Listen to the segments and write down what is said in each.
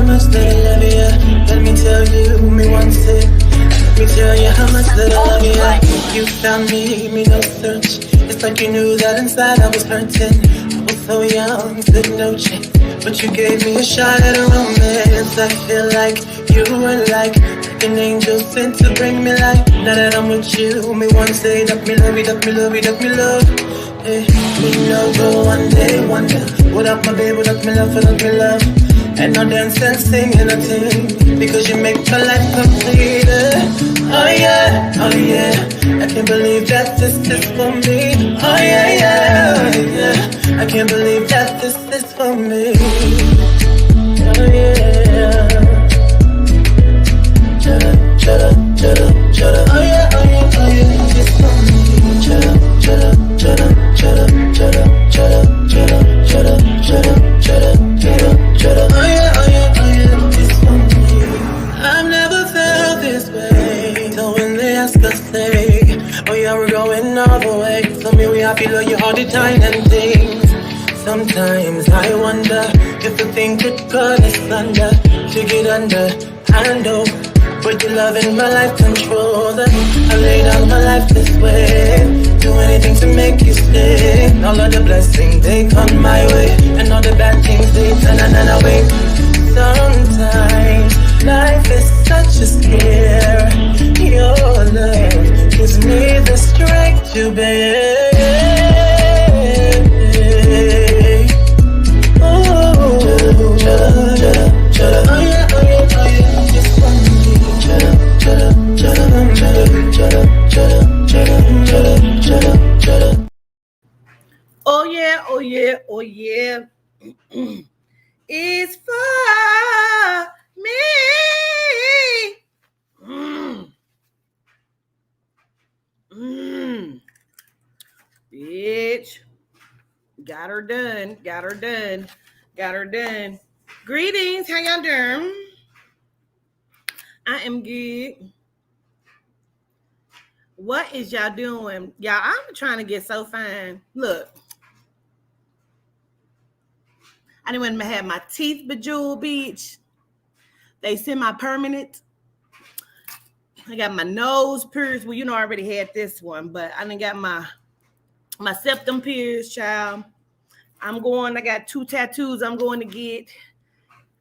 how much that I love you. Let me tell you, me once it. Let me tell you how much that I love you. You found me no search. It's like you knew that inside I was hurting. I was so young, stood no chance. But you gave me a shot at a romance. I feel like you were like an angel sent to bring me life. Now that I'm with you, me one say that me love you, that me love you, that me love. Hey, me no go one day wonder. What up my baby, that me love, that me love. And I dance and sing and I sing because you make my life complete. Oh yeah, oh yeah. I can't believe that this is for me. Oh yeah, yeah, oh, yeah. I can't believe that this is for me. Oh yeah. Chada, chada, chada, chada. Oh yeah, oh yeah, oh yeah. It's for me. Chada, chada, chada, chada, chada, chada, chada, chada, chada, chada, chada, chada. Oh yeah, oh yeah, oh yeah. It's for me. I've never felt this way. So when they ask us, say, oh yeah, we're going all the way. So me, we happy, love you all the time and things. Sometimes I wonder if the thing could cut us under, to get under, handle. But your love in my life control that. I laid out my life this way. Do anything to make you stay. All of the blessings, they come my way. And all the bad things, they turn away. Sometimes life is such a scare. Your love gives me the strength to bear. Oh yeah, oh yeah, oh yeah. It's for me. Bitch. Got her done. Got her done. Got her done. Greetings. How y'all doing? I am good. What is y'all doing? Y'all, I'm trying to get so fine. Look. I didn't want to have my teeth bejeweled, bitch. They semi-permanent. I got my nose pierced. Well, you know I already had this one, but I done got my septum pierced, child. I got 2 tattoos I'm going to get.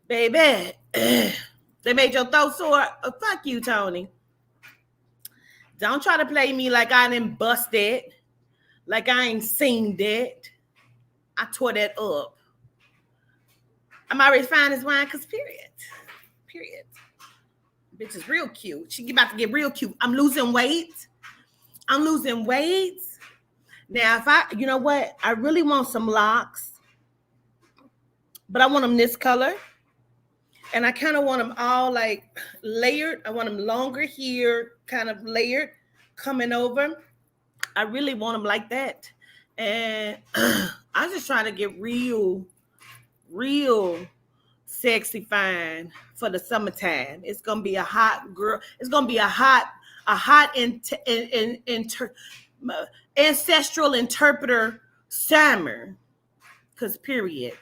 Baby, they made your throat sore. Oh, fuck you, Tony. Don't try to play me like I didn't bust that. Like I ain't seen that. I tore that up. I'm already fine as wine, because period. Bitch is real cute. She about to get real cute. I'm losing weight. Now, you know what? I really want some locks, but I want them this color. And I kind of want them all like layered. I want them longer here, kind of layered, coming over. I really want them like that. And I just try to get real sexy fine for the summertime. It's gonna be a hot girl. It's gonna be a hot ancestral interpreter summer. Cause period.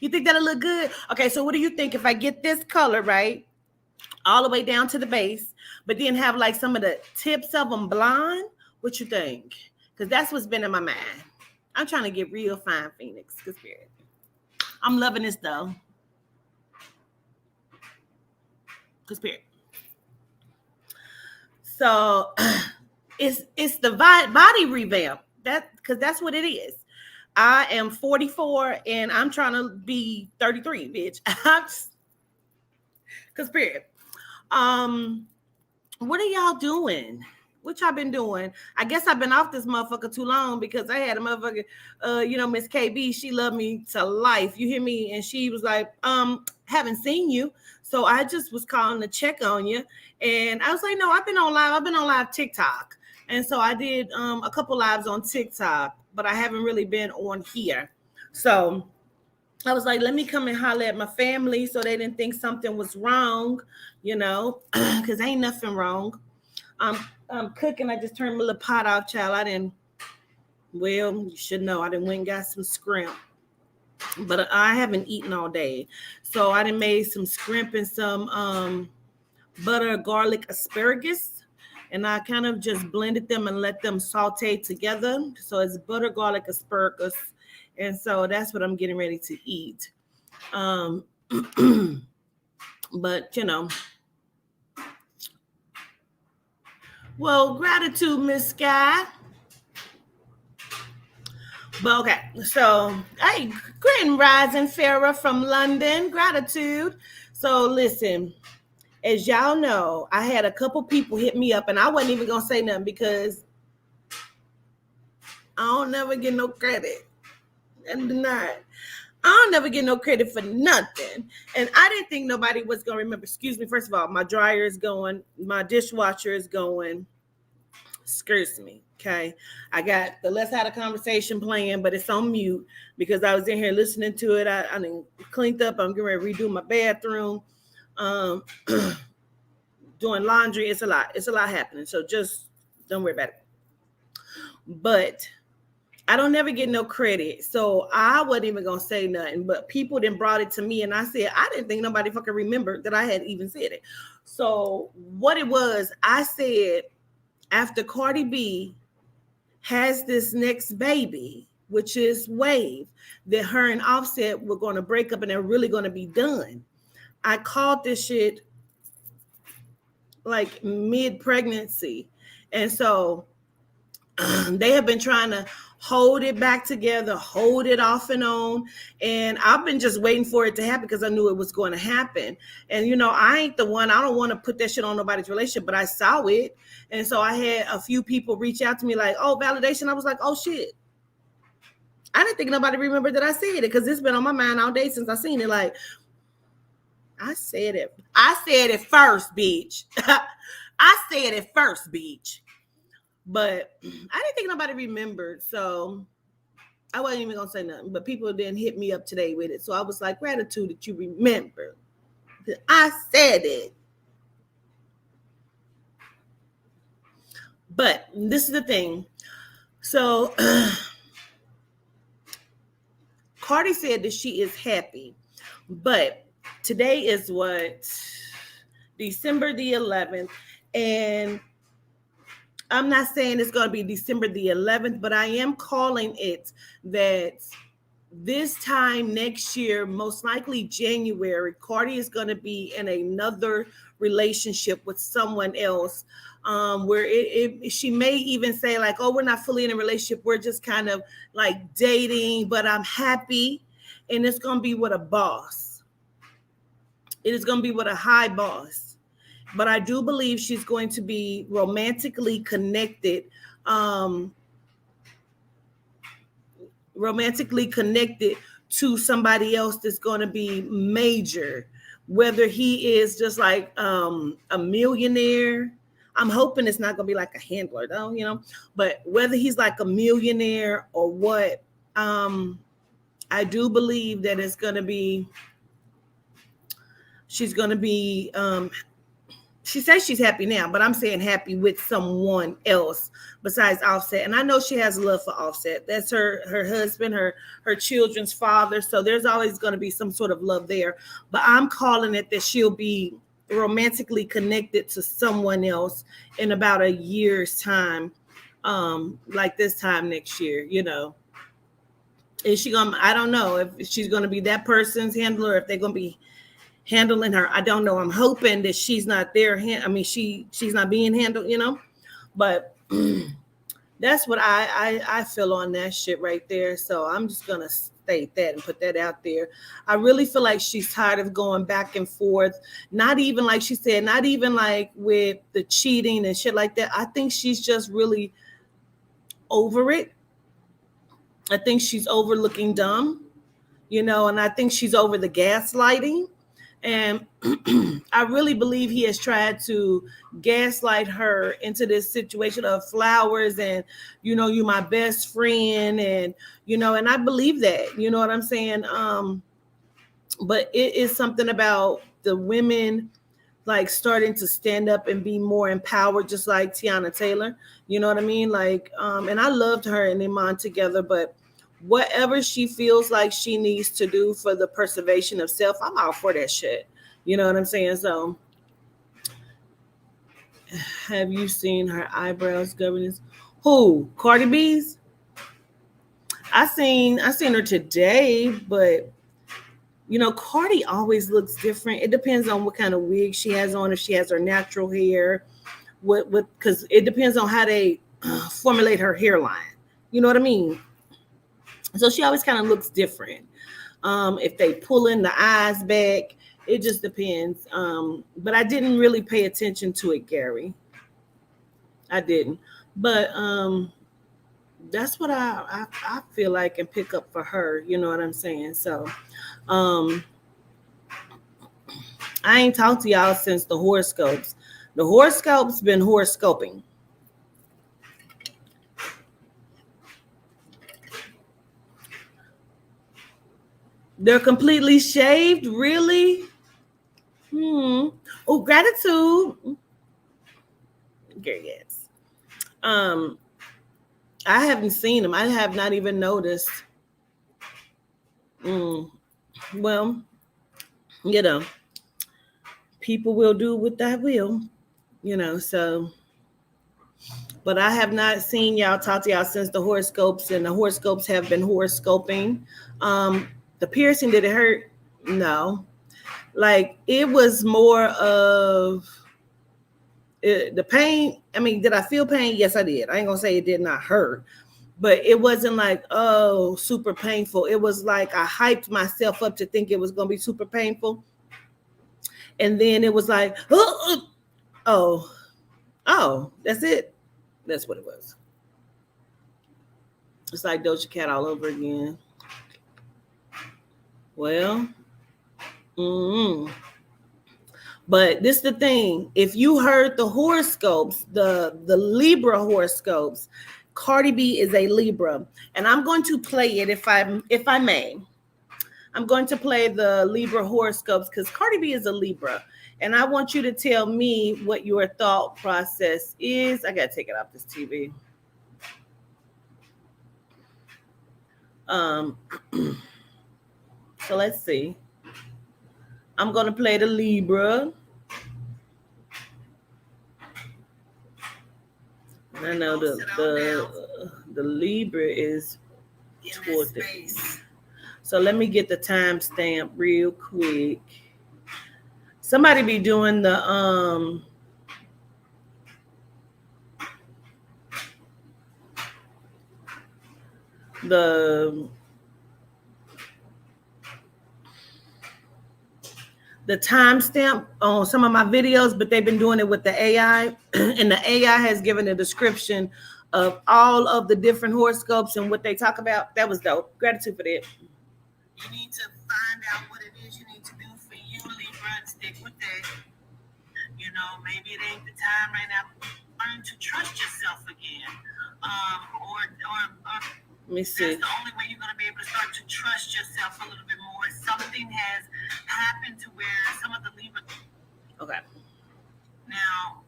You think that'll look good? Okay, so what do you think if I get this color right, all the way down to the base, but then have like some of the tips of them blonde? What you think? Because that's what's been in my mind. I'm trying to get real fine, Phoenix. Cause period. I'm loving this though. Cause period. So it's the body revamp. Because that's what it is. I am 44 and I'm trying to be 33, bitch. Cause period. What are y'all doing? What y'all been doing? I guess I've been off this motherfucker too long because I had a motherfucker, Miss KB, she loved me to life. You hear me? And she was like, haven't seen you. So I just was calling to check on you. And I was like, no, I've been on live TikTok. And so I did a couple lives on TikTok, but I haven't really been on here. So I was like, let me come and holler at my family so they didn't think something was wrong, because ain't nothing wrong. I'm cooking. I just turned my little pot off, child. You should know. I done went and got some scrimp. but I haven't eaten all day. So I done made some scrimp and some butter garlic asparagus. And I kind of just blended them and let them saute together. So it's butter garlic asparagus. And so that's what I'm getting ready to eat. Um, but well, gratitude, Miss Sky. But okay, so hey, Grand Rising Farah from London, gratitude. So listen, as y'all know, I had a couple people hit me up, and I wasn't even gonna say nothing because I don't never get no credit. And denied. I don't never get no credit for nothing. And I didn't think nobody was gonna remember. Excuse me, first of all, my dryer is going, my dishwasher is going. Excuse me. Okay. I got the Let's Have a Conversation playing, but it's on mute because I was in here listening to it. I done cleaned up. I'm getting ready to redo my bathroom. Doing laundry. It's a lot. It's a lot happening. So just don't worry about it. But I don't never get no credit. So I wasn't even going to say nothing. But people then brought it to me. And I said, I didn't think nobody fucking remembered that I had even said it. So what it was, I said, after Cardi B has this next baby, which is Wave, that her and Offset were going to break up and they're really going to be done. I called this shit like mid-pregnancy. And so they have been trying to hold it back together, hold it off and on. And I've been just waiting for it to happen because I knew it was going to happen. And, I ain't the one, I don't want to put that shit on nobody's relationship, but I saw it. And so I had a few people reach out to me like, oh, validation. I was like, oh, shit. I didn't think nobody remembered that I said it because it's been on my mind all day since I seen it. Like, I said it. I said it first, bitch. I said it first, bitch. But I didn't think nobody remembered. So I wasn't even going to say nothing. But people didn't hit me up today with it. So I was like, gratitude that you remember. I said it. But this is the thing. So Cardi said that she is happy. But today is what? December the 11th. And I'm not saying it's going to be December the 11th, but I am calling it that this time next year, most likely January, Cardi is going to be in another relationship with someone else, where she may even say like, oh, we're not fully in a relationship. We're just kind of like dating, but I'm happy. And it's going to be with a boss. It is going to be with a high boss. But I do believe she's going to be romantically connected to somebody else that's going to be major, whether he is just like a millionaire. I'm hoping it's not going to be like a handler though, but whether he's like a millionaire or what, I do believe that it's going to be, she's going to be, she says she's happy now, but I'm saying happy with someone else besides Offset. And I know she has love for Offset. That's her husband, her children's father. So there's always going to be some sort of love there. But I'm calling it that she'll be romantically connected to someone else in about a year's time, like this time next year, Is she going to, I don't know if she's going to be that person's handler, if they're going to be handling her. I don't know. I'm hoping that she's not there. She's not being handled, but that's what I feel on that shit right there. So I'm just going to state that and put that out there. I really feel like she's tired of going back and forth. Not even like she said, not even like with the cheating and shit like that. I think she's just really over it. I think she's over looking dumb, and I think she's over the gaslighting. And I really believe he has tried to gaslight her into this situation of flowers and, you're my best friend. And, and I believe that, you know what I'm saying? But it is something about the women like starting to stand up and be more empowered, just like Tiana Taylor. You know what I mean? Like, and I loved her and Iman together, but whatever she feels like she needs to do for the preservation of self, I'm all for that shit. You know what I'm saying? So, have you seen her eyebrows, governance? Who? Cardi B's? I seen her today, but Cardi always looks different. It depends on what kind of wig she has on. If she has her natural hair, what because it depends on how they formulate her hairline. You know what I mean? So she always kind of looks different. If they pull in the eyes back, it just depends. But I didn't really pay attention to it, Gary. I didn't. But that's what I feel like and pick up for her. You know what I'm saying? So um, I ain't talked to y'all since the horoscopes. The horoscopes been horoscoping. They're completely shaved, really? Oh, gratitude. Yes. Um, I haven't seen them. I have not even noticed. Well, you know, people will do what they will, so but I have not seen y'all talk to y'all since the horoscopes, and the horoscopes have been horoscoping. The piercing, did it hurt? No. Like, it was more of the pain. I mean, did I feel pain? Yes, I did. I ain't gonna say it did not hurt, but it wasn't like, oh, super painful. It was like I hyped myself up to think it was gonna be super painful, and then it was like, oh, that's it. That's what it was. It's like Doja Cat all over again. Well, but this is the thing. If you heard the horoscopes, the Libra horoscopes, Cardi B is a Libra, and I'm going to play it if I may. I'm going to play the Libra horoscopes because Cardi B is a Libra, and I want you to tell me what your thought process is. I gotta take it off this TV. So let's see. I'm gonna play the Libra. I know the Libra is toward the. So let me get the timestamp real quick. Somebody be doing the timestamp on some of my videos, but they've been doing it with the AI, and the AI has given a description of all of the different horoscopes and what they talk about. That was dope. Gratitude for that. You need to find out what it is you need to do for you, Libra, and stick with that. Maybe it ain't the time right now. Learn to trust yourself again. Let me see. That's the only way you're going to be able to start to trust yourself a little bit more. Something has happened to where some of the Libra. Okay. Now,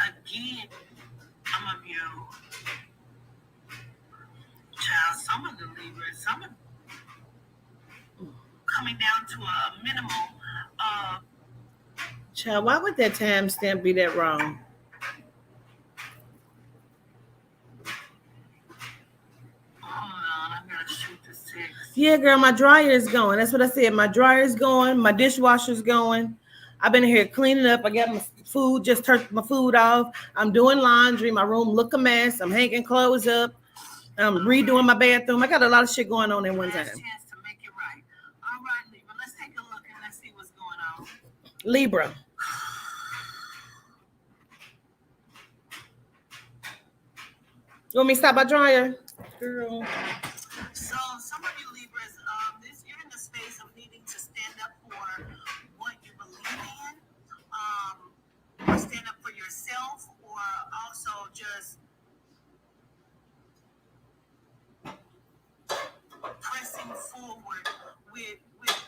again, some of you, child, some of the Libras, some of coming down to a minimal. Child, why would that timestamp be that wrong? Yeah, girl, my dryer is going. That's what I said. My dryer is going. My dishwasher's going. I've been here cleaning up. I got my food, just turned my food off. I'm doing laundry. My room look a mess. I'm hanging clothes up. I'm redoing my bathroom. I got a lot of shit going on at one time. Chance to make it right. All right, Libra. Let's take a look and let's see what's going on. Libra. You want me to stop my dryer? Girl. So some of you Libras, you're in the space of needing to stand up for what you believe in, or stand up for yourself, or also just pressing forward with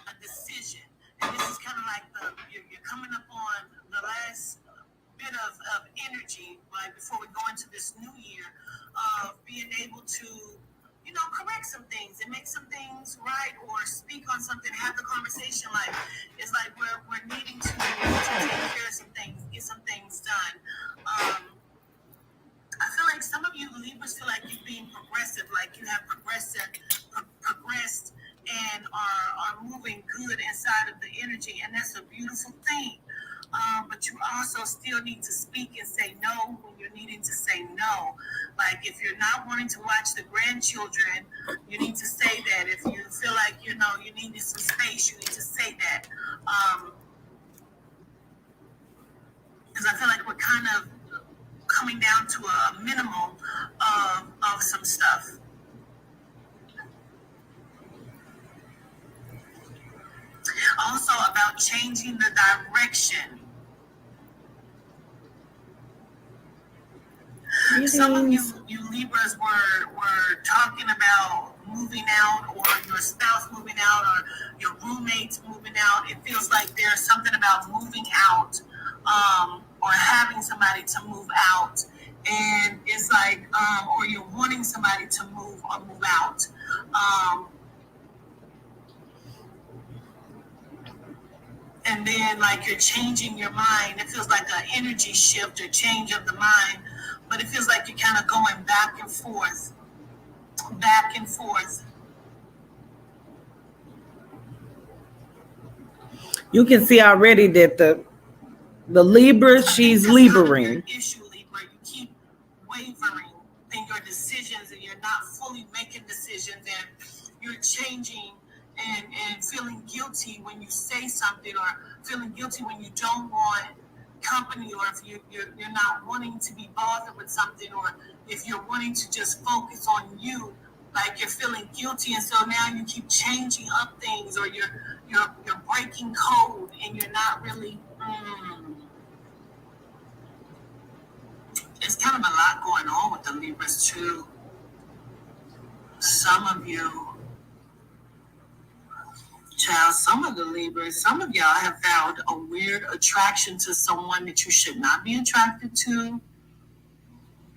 a decision. And this is kind of like you're coming up on the last bit of energy, right, before we go into this new year, of being able to, correct some highlight or speak on something, have the conversation. Like it's like we're needing to take care of some things, get some things done. I feel like some of you Libras feel like you're being progressive, like you have progressed and are moving good inside of the energy, and that's a beautiful thing. But you also still need to speak and say no when you're needing to say no. Like if you're not wanting to watch the grandchildren, you need to say that. If you feel like you needed some space, you need to say that. Because I feel like we're kind of coming down to a minimum of some stuff. Also about changing the direction. Some of you Libras were talking about moving out, or your spouse moving out, or your roommates moving out. It feels like there's something about moving out, or having somebody to move out. And it's like, or you're wanting somebody to move or move out. And then like you're changing your mind. It feels like an energy shift or change of the mind. But it feels like you're kind of going back and forth. Back and forth. You can see already that the Libra, she's Libering. Issue, Libra. You keep wavering in your decisions, and you're not fully making decisions, and you're changing and feeling guilty when you say something, or feeling guilty when you don't want company, or if you're not wanting to be bothered with something, or if you're wanting to just focus on you, like you're feeling guilty, and so now you keep changing up things, or you're breaking code, and you're not really. There's kind of a lot going on with the Libras too. Some of you, child, some of the Libras, some of y'all have found a weird attraction to someone that you should not be attracted to.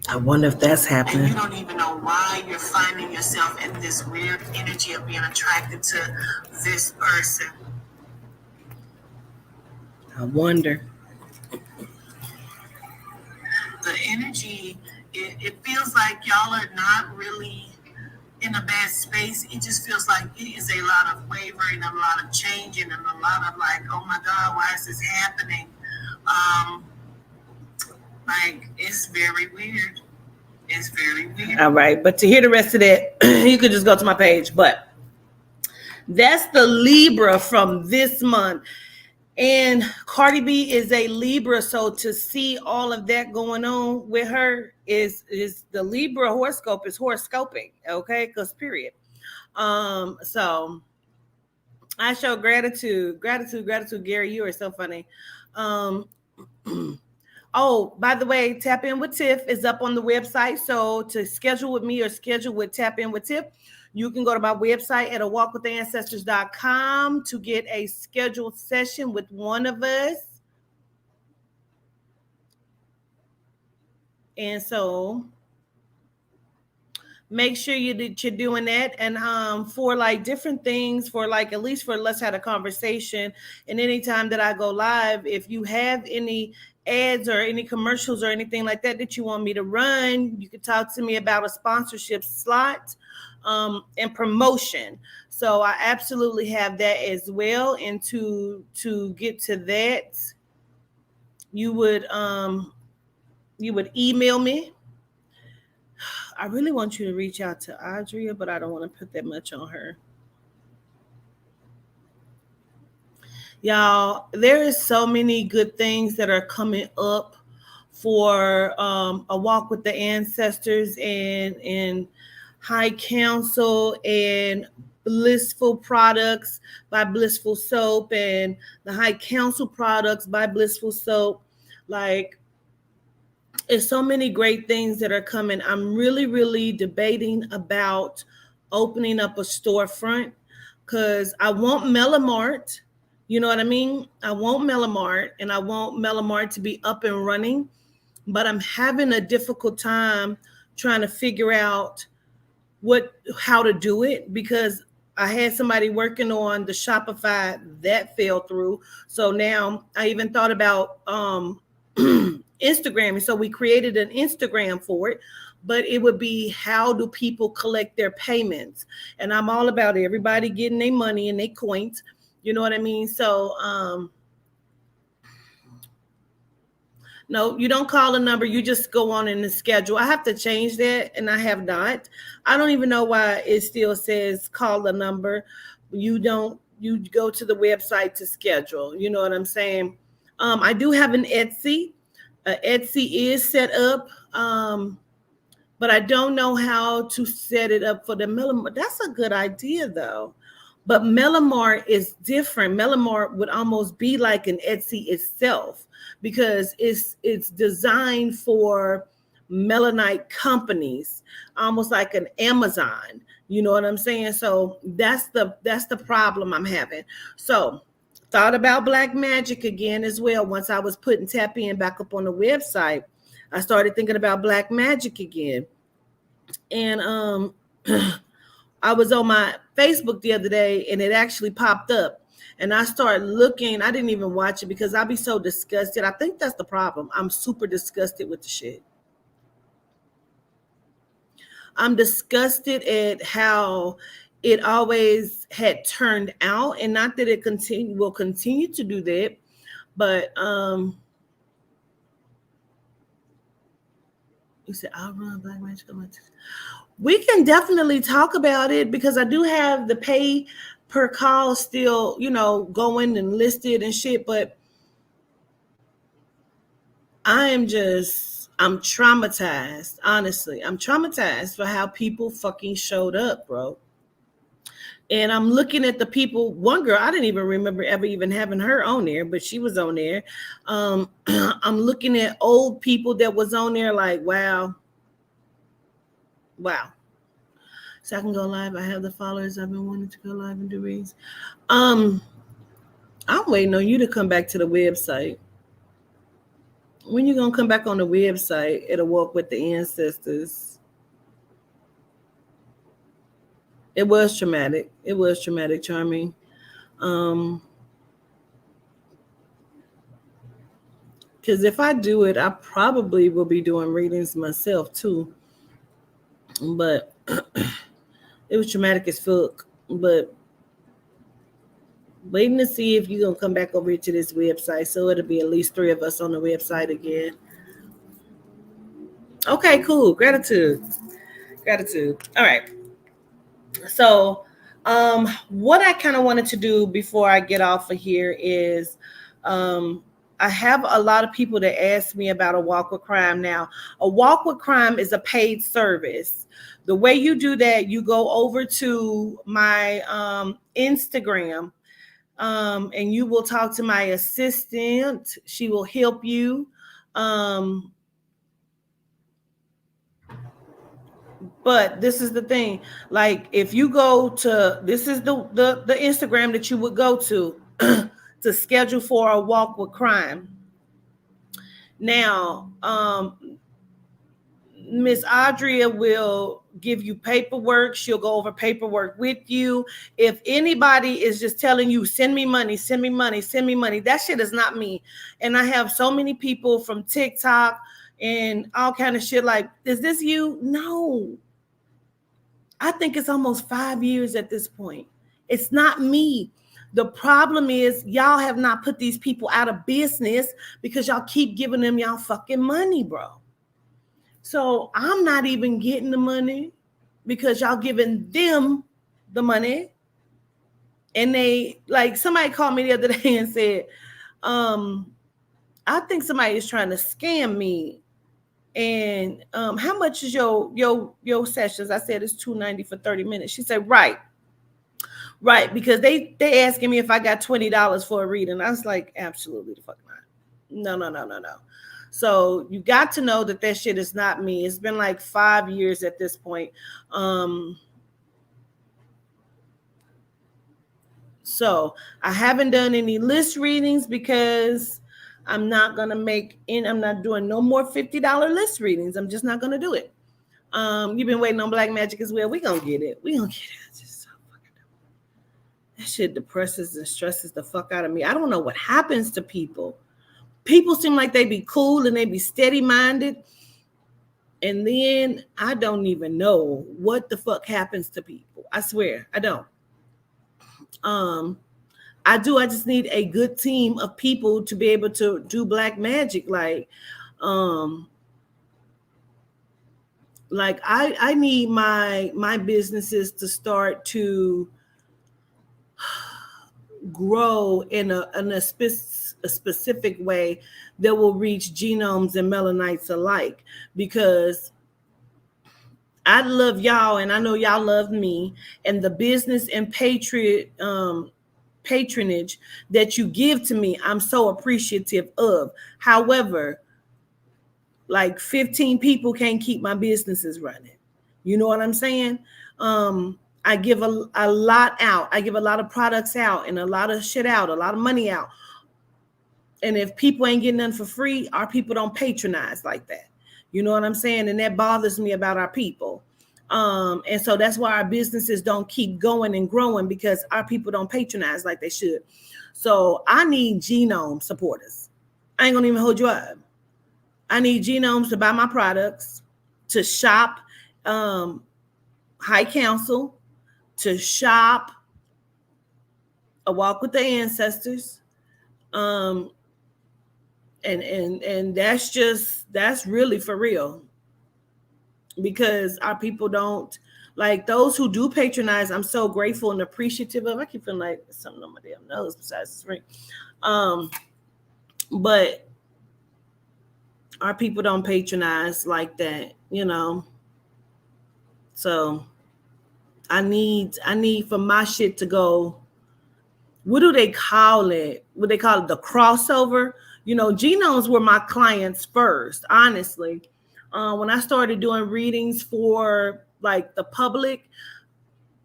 I wonder if that's happening. And you don't even know why you're finding yourself in this weird energy of being attracted to this person. I wonder. The energy, it feels like y'all are not really in a bad space. It just feels like it is a lot of wavering, a lot of changing, and a lot of like, oh my God, why is this happening? Like, it's very weird. It's very weird. All right, but to hear the rest of that, you could just go to my page. But that's the Libra from this month. And Cardi B is a Libra, so to see all of that going on with her is the Libra horoscope is horoscoping, okay? Because period. So I show gratitude, Gary. You are so funny. Oh, by the way, Tap In with Tiff is up on the website. So to schedule with me or schedule with Tap In with Tiff, you can go to my website at awalkwithancestors.com to get a scheduled session with one of us. And so make sure you're doing that. And for like different things, for like at least for Let's Have a Conversation, and anytime that I go live, if you have any ads or any commercials or anything like that you want me to run, you can talk to me about a sponsorship slot. And promotion. So I absolutely have that as well. And to get to that, you would email me. I really want you to reach out to Audria, but I don't want to put that much on her. Y'all, there is so many good things that are coming up for A Walk with the Ancestors and High Council and Blissful Products by Blissful Soap and the High Council products by Blissful Soap. Like, there's so many great things that are coming. I'm really, really debating about opening up a storefront because I want Melamart. You know what I mean? I want Melamart, and I want Melamart to be up and running, but I'm having a difficult time trying to figure out how to do it, because I had somebody working on the Shopify that fell through. So now I even thought about Instagram. And so we created an Instagram for it, but it would be, how do people collect their payments? And I'm all about everybody getting their money and their coins. You know what I mean? So, no, you don't call a number. You just go on in the schedule. I have to change that, and I have not. I don't even know why it still says call a number. You don't. You go to the website to schedule. You know what I'm saying? I do have an Etsy. Etsy is set up, but I don't know how to set it up for the Millimore. That's a good idea, though. But Millimore is different. Millimore would almost be like an Etsy itself, because it's designed for melanite companies, almost like an Amazon. You know what I'm saying? So that's the problem I'm having. So thought about Black Magic again as well. Once I was putting Tap In back up on the website, I started thinking about Black Magic again. And I was on my Facebook the other day, and it actually popped up. And I started looking. I didn't even watch it because I'd be so disgusted. I think that's the problem. I'm super disgusted with the shit. I'm disgusted at how it always had turned out. And not that it will continue to do that. But you said, I'll run Black Magic. We can definitely talk about it, because I do have the pay per call still, going and listed and shit. But I'm traumatized. Honestly, I'm traumatized for how people fucking showed up, bro. And I'm looking at the people. One girl, I didn't even remember ever even having her on there, but she was on there. I'm looking at old people that was on there, like, wow. So I can go live. I have the followers. I've been wanting to go live and do reads. I'm waiting on you to come back to the website. When you gonna come back on the website at A Walk with the Ancestors? It was traumatic. It was traumatic, Charming. Because if I do it, I probably will be doing readings myself too. But it was traumatic as fuck. But waiting to see if you're going to come back over here to this website. So it'll be at least 3 of us on the website again. Okay, cool. Gratitude. All right. So what I kind of wanted to do before I get off of here is I have a lot of people that ask me about A Walk with Crime. Now, A Walk with Crime is a paid service. The way you do that, you go over to my Instagram, and you will talk to my assistant. She will help you. But this is the thing. Like, if you go to, this is the Instagram that you would go to to schedule for A Walk with Crime. Now, Miss Audria will give you paperwork. She'll go over paperwork with you. If anybody is just telling you, send me money, that shit is not me. And I have so many people from TikTok and all kind of shit like, is this you? No. I think it's almost 5 years at this point. It's not me. The problem is y'all have not put these people out of business because y'all keep giving them y'all fucking money, bro. So I'm not even getting the money because y'all giving them the money. And they, like, somebody called me the other day and said, I think somebody is trying to scam me. And how much is your sessions? I said it's $290 for 30 minutes. She said, right, because they asking me if I got $20 for a reading. I was like, absolutely the fuck not. No. So you got to know that shit is not me. It's been like 5 years at this point. So I haven't done any list readings because I'm not going to I'm not doing no more $50 list readings. I'm just not going to do it. You've been waiting on Black Magic as well. We're going to get it. Just so fucking That shit depresses and stresses the fuck out of me. I don't know what happens to people. People seem like they be cool and they be steady minded. And then I don't even know what the fuck happens to people. I swear, I don't. I just need a good team of people to be able to do black magic. Like I need my businesses to start to grow in a specific way that will reach genomes and melanites alike, because I love y'all and I know y'all love me, and the business and patronage that you give to me, I'm so appreciative of. However, like 15 people can't keep my businesses running. You know what I'm saying? I give a lot out. I give a lot of products out and a lot of shit out, a lot of money out. And if people ain't getting nothing for free, our people don't patronize like that. You know what I'm saying? And that bothers me about our people. And so that's why our businesses don't keep going and growing, because our people don't patronize like they should. So I need genome supporters. I ain't gonna even hold you up. I need genomes to buy my products, to shop High Council, to shop A Walk with the Ancestors. And that's really for real, because our people don't, like, those who do patronize, I'm so grateful and appreciative of. I keep feeling like something on my damn nose besides this ring. But our people don't patronize like that, you know. So I need for my shit to go. What do they call it? What they call it? The crossover. You know, genomes were my clients first, honestly. When I started doing readings for like the public,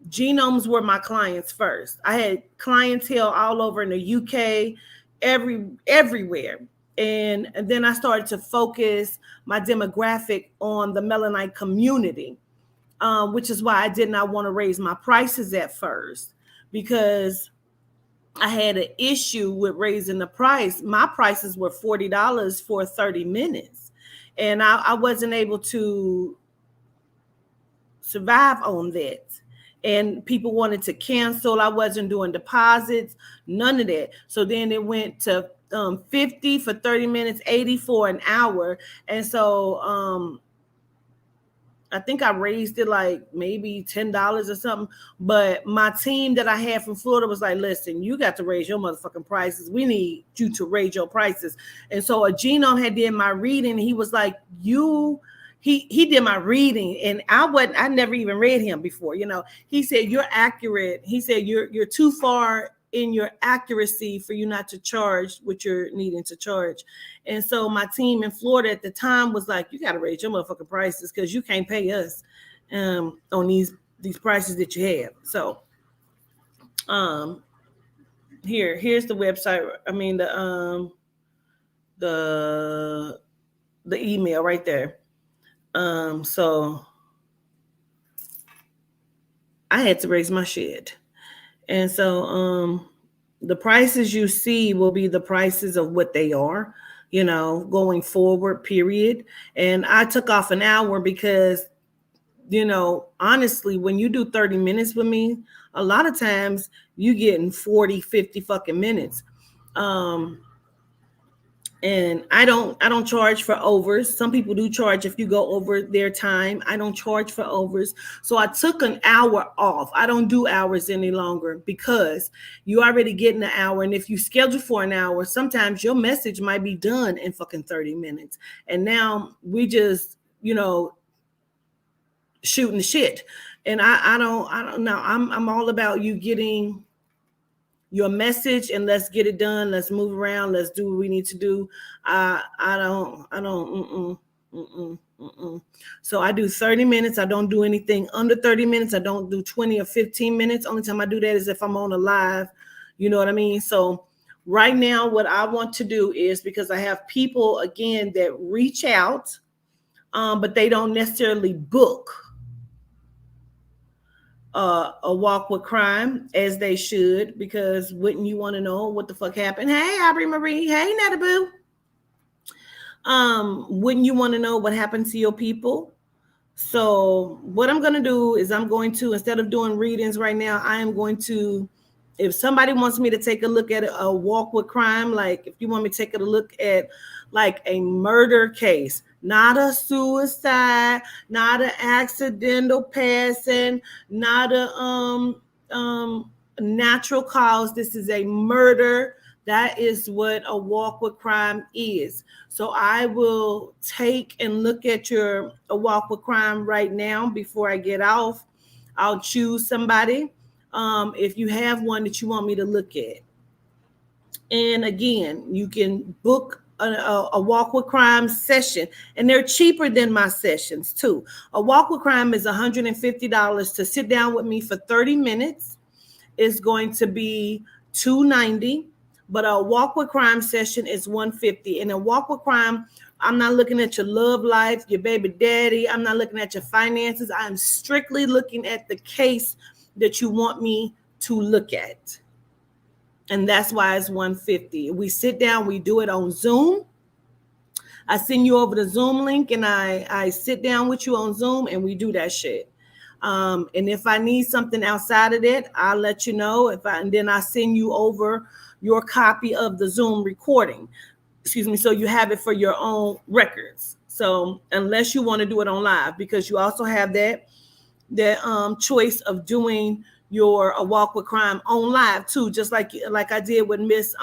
genomes were my clients first. I had clientele all over in the UK, everywhere. And then I started to focus my demographic on the Melanite community, which is why I did not want to raise my prices at first, because I had an issue with raising the price. My prices were $40 for 30 minutes. And I wasn't able to survive on that. And people wanted to cancel. I wasn't doing deposits, none of that. So then it went to 50 for 30 minutes, 80 for an hour. And so I think I raised it like maybe $10 or something. But my team that I had from Florida was like, listen, you got to raise your motherfucking prices. We need you to raise your prices. And so a genome had did my reading. He was like, he did my reading, and I never even read him before. You know, he said, you're accurate. He said, you're too far in your accuracy for you not to charge what you're needing to charge. And so my team in Florida at the time was like, you got to raise your motherfucking prices, because you can't pay us on these prices that you have. So here's the website. I mean, the email right there. So I had to raise my shit. And so the prices you see will be the prices of what they are, you know, going forward, period. And I took off an hour because, you know, honestly, when you do 30 minutes with me, a lot of times you getting 40, 50 fucking minutes. And I don't charge for overs. Some people do charge if you go over their time. I don't charge for overs. So I took an hour off. I don't do hours any longer, because you already getting an hour. And if you schedule for an hour, sometimes your message might be done in fucking 30 minutes. And now we just, you know, shooting the shit. And I don't know. I'm all about you getting your message, and let's get it done. Let's move around. Let's do what we need to do. So I do 30 minutes. I don't do anything under 30 minutes. I don't do 20 or 15 minutes. Only time I do that is if I'm on a live, you know what I mean? So right now, what I want to do is, because I have people, again, that reach out, but they don't necessarily book. a walk with crime, as they should, because wouldn't you want to know what the fuck happened? Hey, Aubrey Marie. Hey, Nataboo. Wouldn't you want to know what happened to your people? So what I'm going to do is I'm going to, instead of doing readings right now, I am going to, if somebody wants me to take a look at a walk with crime, like if you want me to take a look at like a murder case, not a suicide, not an accidental passing, not a natural cause. This is a murder. That is what a walk with crime is. So I will take and look at your a walk with crime right now before I get off. I'll choose somebody if you have one that you want me to look at. And again, you can book a walk with crime session, and they're cheaper than my sessions too. A walk with crime is $150 to sit down with me for 30 minutes. It's going to be $290. But a walk with crime session is $150. And a walk with crime, I'm not looking at your love life, your baby daddy. I'm not looking at your finances. I'm strictly looking at the case that you want me to look at. And that's why it's $150. We sit down, we do it on Zoom. I send you over the Zoom link, and I sit down with you on Zoom, and we do that shit. And if I need something outside of that, I'll let you know. And then I send you over your copy of the Zoom recording. Excuse me. So you have it for your own records. So unless you want to do it on live, because you also have that choice of doing your a walk with crime on live too, just like I did with Miss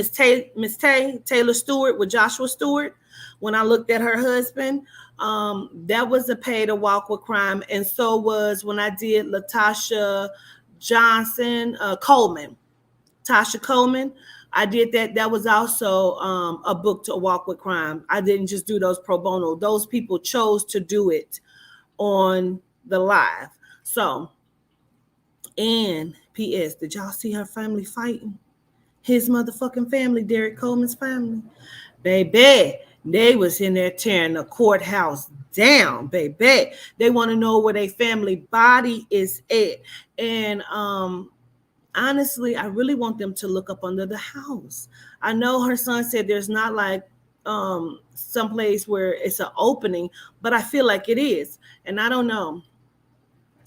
Taylor Stewart, with Joshua Stewart. When I looked at her husband, that was a paid a walk with crime, and so was when I did Latasha Johnson Coleman. Tasha Coleman, I did that. That was also a book to walk with crime. I didn't just do those pro bono. Those people chose to do it on the live. So, and P.S., did y'all see her family fighting? His motherfucking family, Derek Coleman's family. Baby, they was in there tearing the courthouse down, baby. They want to know where their family body is at. And honestly, I really want them to look up under the house. I know her son said there's not like some place where it's an opening, but I feel like it is. And I don't know,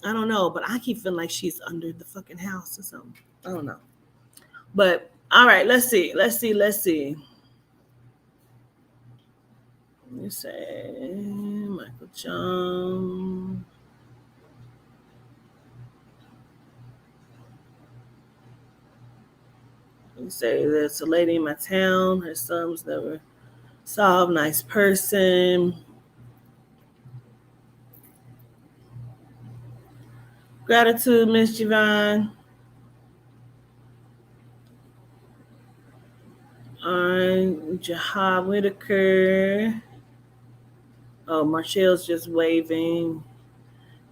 but I keep feeling like she's under the fucking house or something. I don't know. But all right, let's see. You say Michael John. You say there's a lady in my town. Her son was never solved. Nice person. Gratitude, Miss Javon. Jahab Whitaker. Oh, Marcelle's just waving.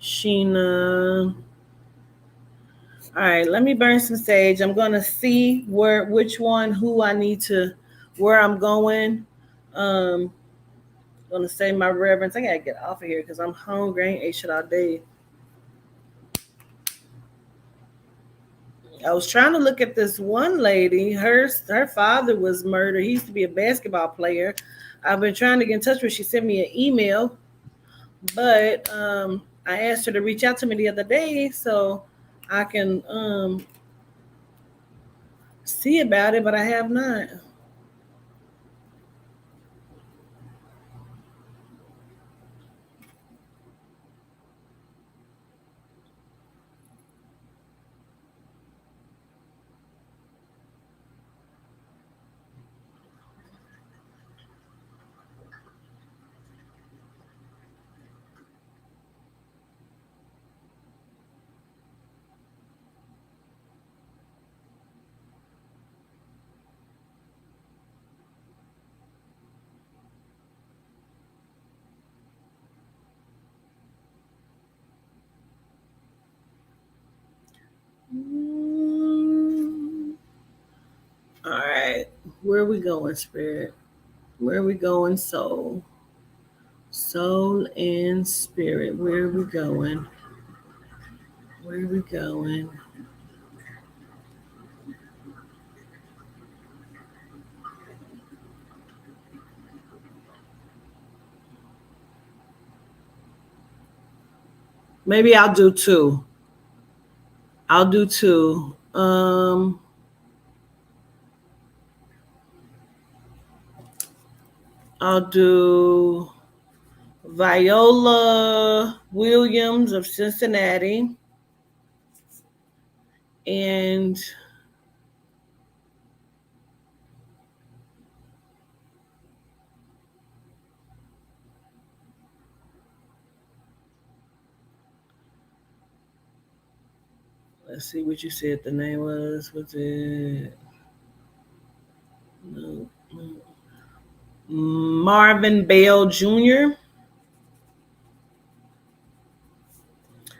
Sheena. All right, let me burn some sage. I'm gonna see which one, who I need to, where I'm going. Gonna say my reverence. I gotta get off of here because I'm hungry. I ain't ate shit all day. I was trying to look at this one lady. Her father was murdered. He used to be a basketball player. I've been trying to get in touch with her. She sent me an email, but I asked her to reach out to me the other day so I can see about it, but I have not. All right, where are we going, spirit? Where are we going, soul? Soul and spirit, where are we going? Where are we going? Maybe I'll do two. I'll do two. I'll do Viola Williams of Cincinnati and let's see what you said the name was. Was it no, no. Marvin Bell Jr.?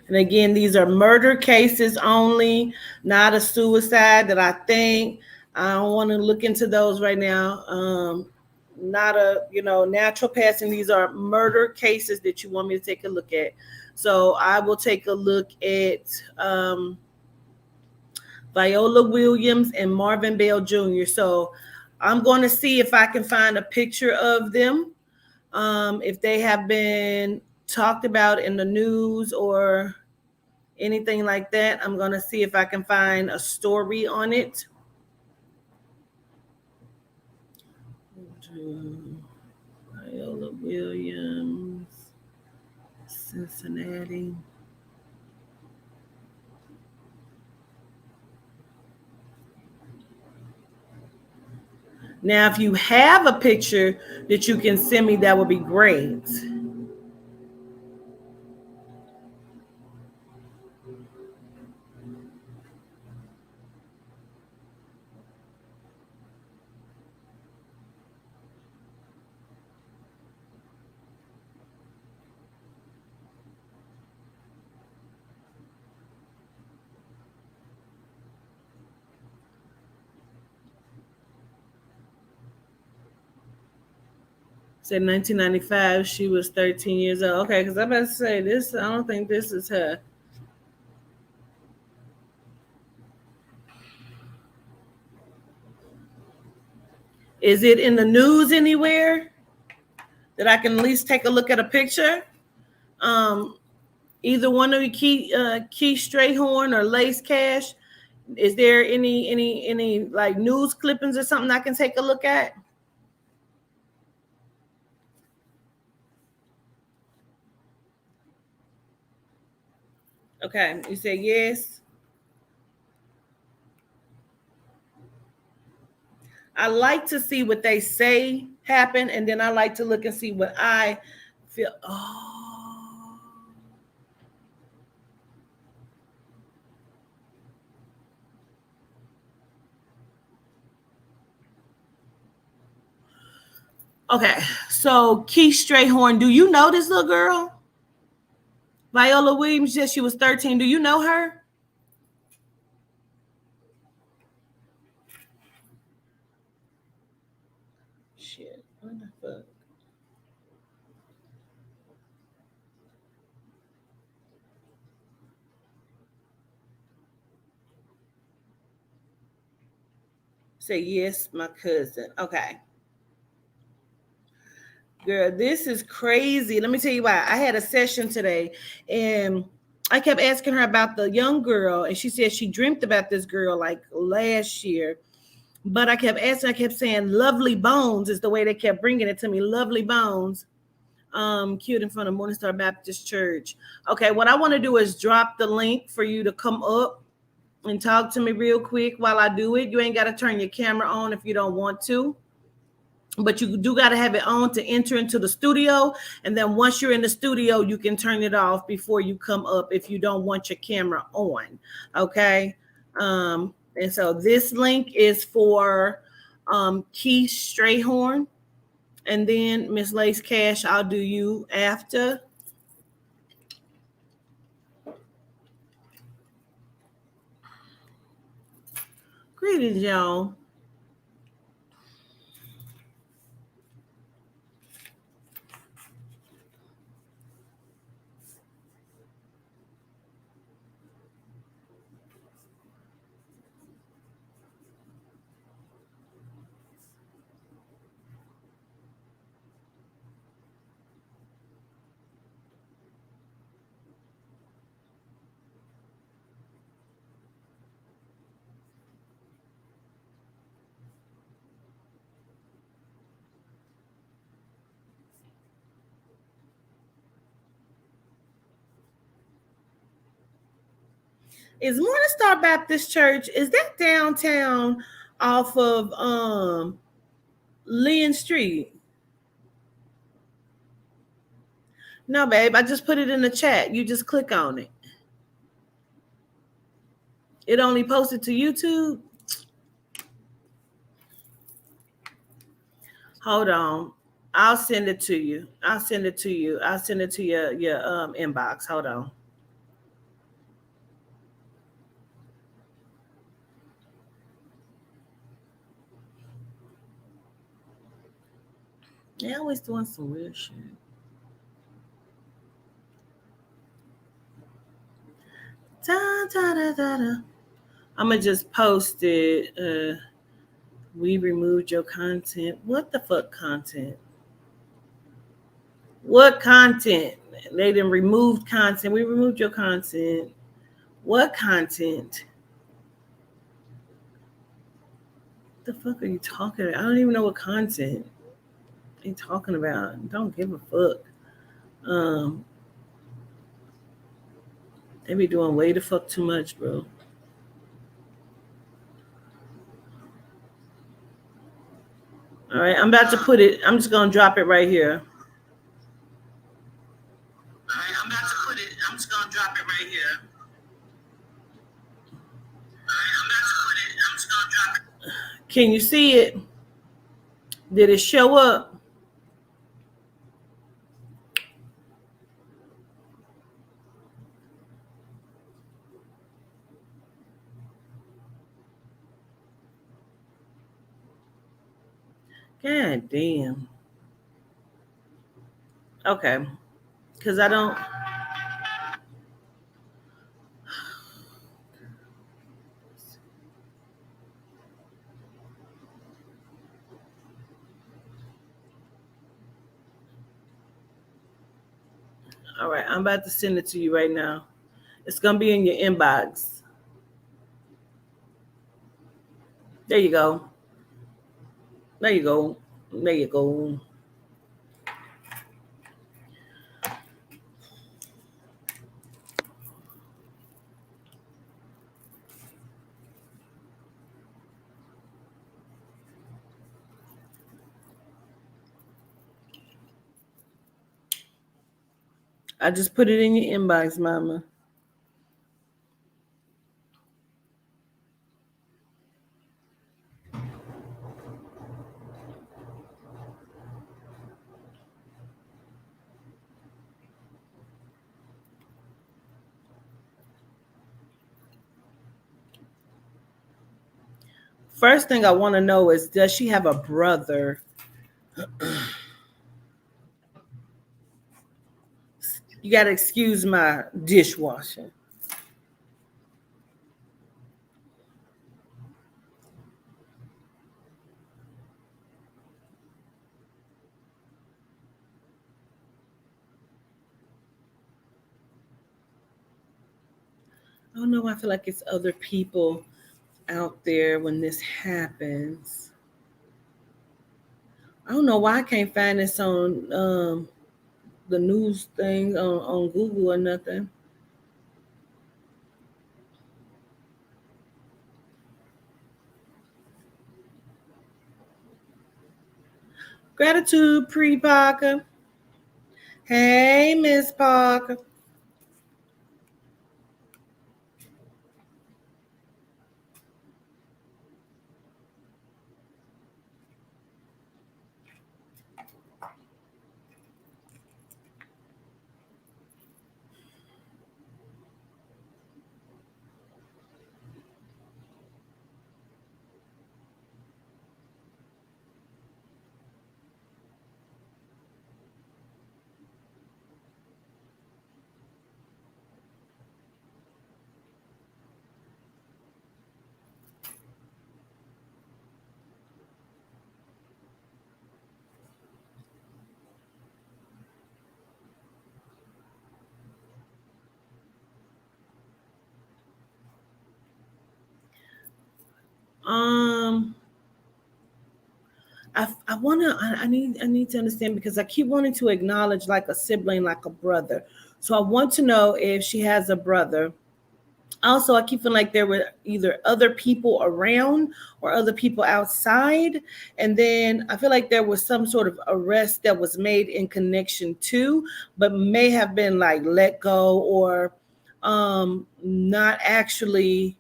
And again, these are murder cases only, not a suicide that I think. I don't want to look into those right now. Not a, natural passing. These are murder cases that you want me to take a look at. So I will take a look at Viola Williams and Marvin Bell Jr. So I'm going to see if I can find a picture of them. If they have been talked about in the news or anything like that, I'm going to see if I can find a story on it. Viola Williams, Cincinnati. Now, if you have a picture that you can send me, that would be great. Said 1995, she was 13 years old. Okay, because I'm about to say this, I don't think this is her. Is it in the news anywhere that I can at least take a look at a picture? Either one of you, Keith Strayhorn or Lace Cash. Is there any like news clippings or something I can take a look at? Okay, you say yes. I like to see what they say happen, and then I like to look and see what I feel. Oh. Okay, so Keith Strayhorn, do you know this little girl? Viola Williams, yes, she was 13. Do you know her? Shit, what the fuck? Say yes, my cousin. Okay. Girl, this is crazy. Let me tell you why. I had a session today and I kept asking her about the young girl, and she said she dreamt about this girl like last year. But I kept asking, I kept saying, Lovely Bones is the way they kept bringing it to me. Lovely Bones. Cute in front of Morningstar Baptist Church. Okay, what I want to do is drop the link for you to come up and talk to me real quick while I do it. You ain't got to turn your camera on if you don't want to. But you do got to have it on to enter into the studio. And then once you're in the studio, you can turn it off before you come up if you don't want your camera on. Okay. And so this link is for Keith Strayhorn. And then Miss Lace Cash, I'll do you after. Greetings, y'all. Is Morningstar Baptist Church, is that downtown off of Lynn Street? No, babe, I just put it in the chat. You just click on it. It only posted to YouTube. Hold on. I'll send it to you. I'll send it to you. I'll send it to your inbox. Hold on. They always doing some weird shit. Da, da, da, da, da. I'm going to just post it. We removed your content. What the fuck content? What content? They didn't remove content. We removed your content. What content? What the fuck are you talking about? I don't even know what content you talking about. Don't give a fuck. They be doing way the fuck too much, bro. All right, I'm about to put it. I'm just gonna drop it right here. All right, I'm about to put it. I'm just gonna drop it right here. All right, I'm about to put it. I'm just gonna drop it. Can you see it? Did it show up? God damn. Okay. Because I don't. All right. I'm about to send it to you right now. It's going to be in your inbox. There you go. There you go. There you go. I just put it in your inbox, mama. First thing I want to know is, does she have a brother? You got to excuse my dishwashing. I don't know. I feel like it's other people out there when this happens. I don't know why I can't find this on the news thing on Google or nothing. Gratitude, Pre Parker. Hey, Miss Parker. I need to understand, because I keep wanting to acknowledge like a sibling, like a brother. So I want to know if she has a brother. Also, I keep feeling like there were either other people around or other people outside. And then I feel like there was some sort of arrest that was made in connection to, but may have been like let go or not actually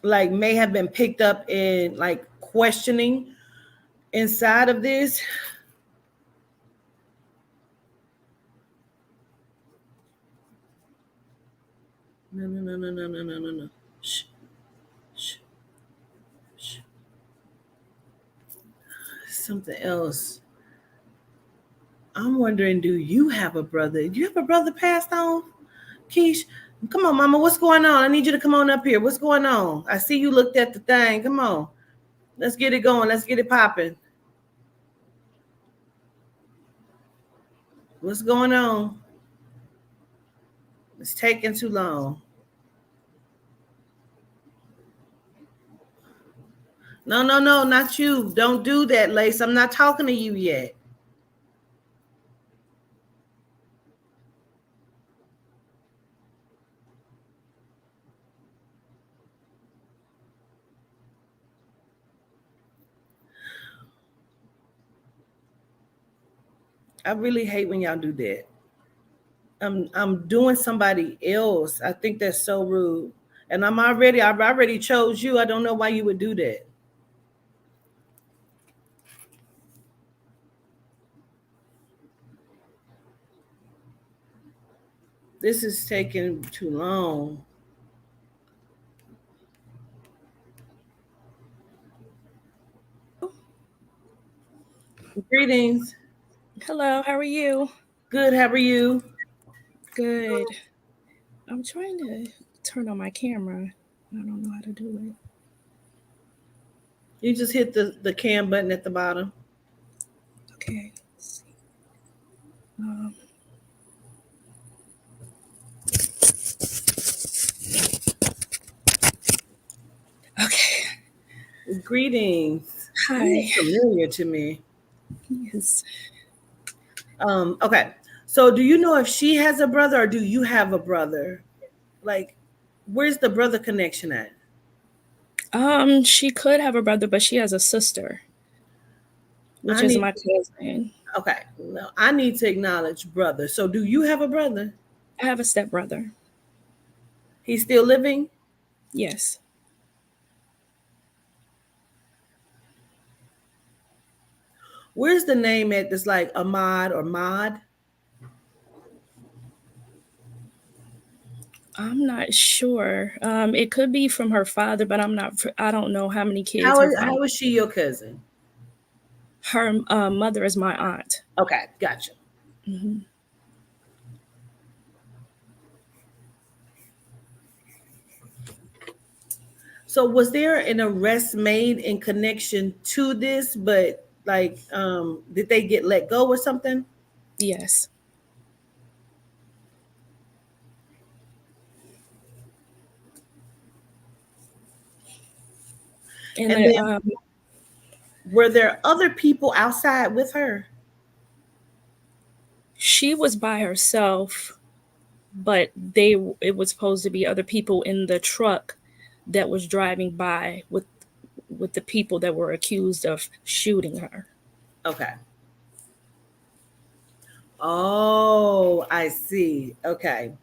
like may have been picked up in like questioning inside of this. No. Shh. Shh. Shh. Something else. I'm wondering, do you have a brother? Do you have a brother passed on? Keish, come on, mama. What's going on? I need you to come on up here. What's going on? I see you looked at the thing. Come on. Let's get it going. Let's get it popping. What's going on? It's taking too long. No, not you. Don't do that, Lace. I'm not talking to you yet. I really hate when y'all do that. I'm doing somebody else. I think that's so rude. And I've already chose you. I don't know why you would do that. This is taking too long. Greetings. Hello, how are you? Good, how are you? Good. I'm trying to turn on my camera. I don't know how to do it. You just hit the cam button at the bottom. Okay. Let's see. Okay. Greetings. Hi. You're familiar to me. Yes. Okay. So do you know if she has a brother or do you have a brother? Like, where's the brother connection at? She could have a brother, but she has a sister, which is my cousin. Okay. No, I need to acknowledge brother. So do you have a brother? I have a stepbrother. He's still living? Yes. Where's the name at that's like Ahmad or Mod? I'm not sure. It could be from her father, but I don't know how many kids. How is she your cousin? Her mother is my aunt. Okay, gotcha. Mm-hmm. So was there an arrest made in connection to this, but like did they get let go or something? Yes. And then, were there other people outside with her? She was by herself, but it was supposed to be other people in the truck that was driving by with the people that were accused of shooting her. Okay. Oh, I see. Okay.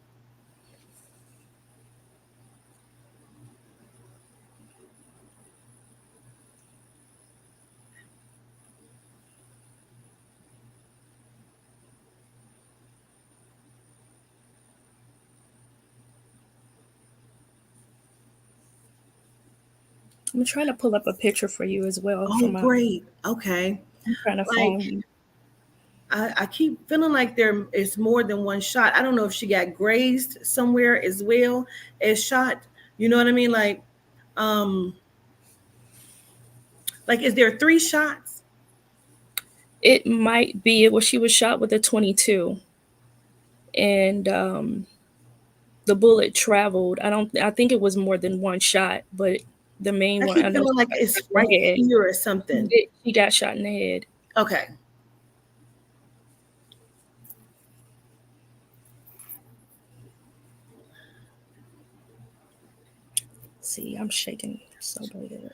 I'm trying to pull up a picture for you as well. Oh, great. Okay. I'm trying to find you. I keep feeling like there is more than one shot. I don't know if she got grazed somewhere as well as shot. You know what I mean? Like is there 3 shots? It might be. She was shot with a .22, and the bullet traveled. I think it was more than one shot, but the main one. I keep feeling like it's right here or something. He got shot in the head. Okay. See, I'm shaking so bad.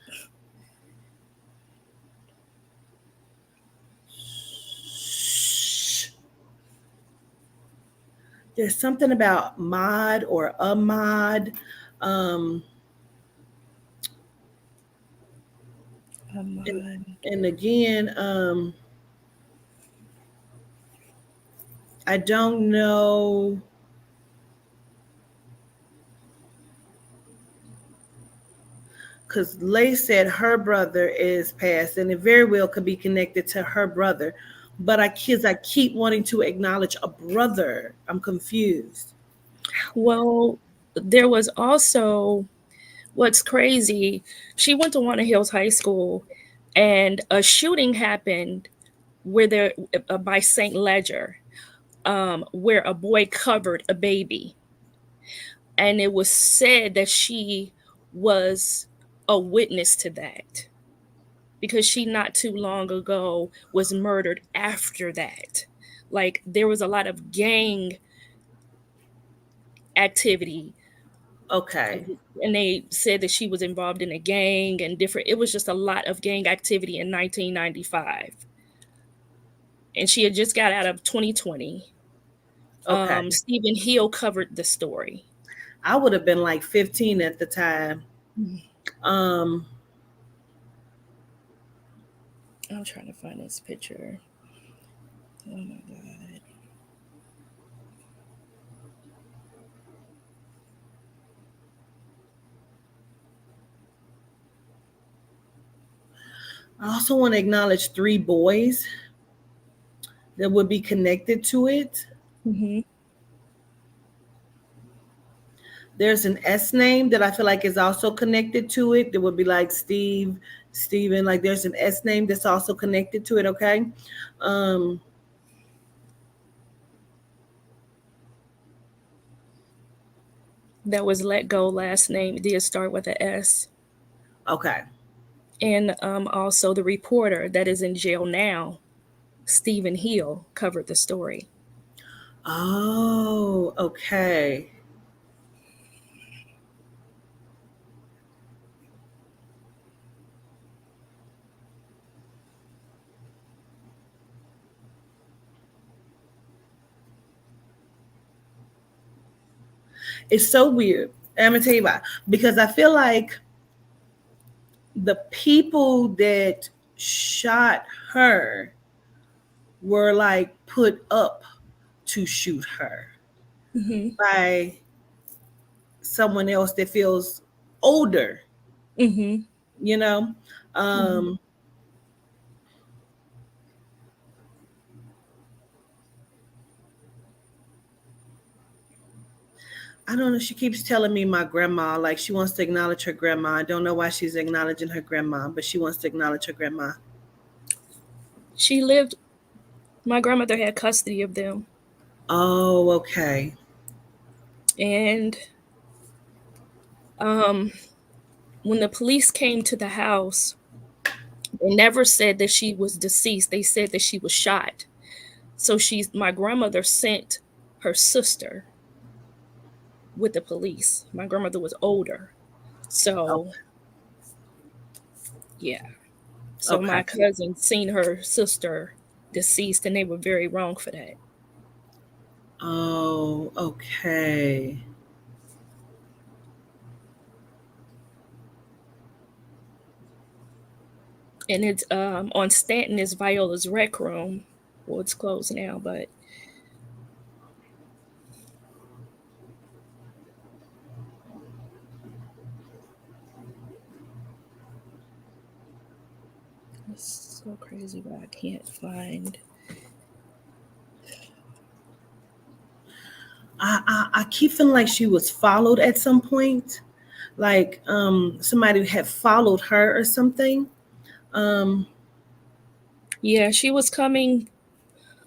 There's something about mod or a mod. Um, and again, I don't know. Because Lay said her brother is passed, and it very well could be connected to her brother. But I keep wanting to acknowledge a brother. I'm confused. Well, there was also what's crazy. She went to Walnut Hills High School, and a shooting happened where there by St. Ledger, where a boy covered a baby, and it was said that she was a witness to that because she not too long ago was murdered after that. Like there was a lot of gang activity. Okay. And they said that she was involved in a gang and different. It was just a lot of gang activity in 1995. And she had just got out of 2020. Okay. Stephen Hill covered the story. I would have been like 15 at the time. I'm trying to find this picture. Oh my God. I also want to acknowledge 3 boys that would be connected to it. Mm-hmm. There's an S name that I feel like is also connected to it. That would be like Steve, Steven. Like there's an S name that's also connected to it. Okay. That was Let Go last name. It did start with an S. Okay. And also the reporter that is in jail now, Stephen Hill, covered the story. Oh, okay. It's so weird. And I'm gonna tell you why. Because I feel like the people that shot her were like put up to shoot her by someone else that feels older. You know? I don't know. She keeps telling me my grandma, like she wants to acknowledge her grandma. I don't know why she's acknowledging her grandma, but she wants to acknowledge her grandma. She lived, my grandmother had custody of them. Oh, okay. And when the police came to the house, they never said that she was deceased. They said that she was shot. So my grandmother sent her sister with the police. My grandmother was older. So, yeah. So my cousin seen her sister deceased, and they were very wrong for that. Oh, okay. And it's on Stanton is Viola's Rec Room. Well, it's closed now, but it's so crazy, but I can't find. I keep feeling like she was followed at some point, like somebody had followed her or something. Yeah, she was coming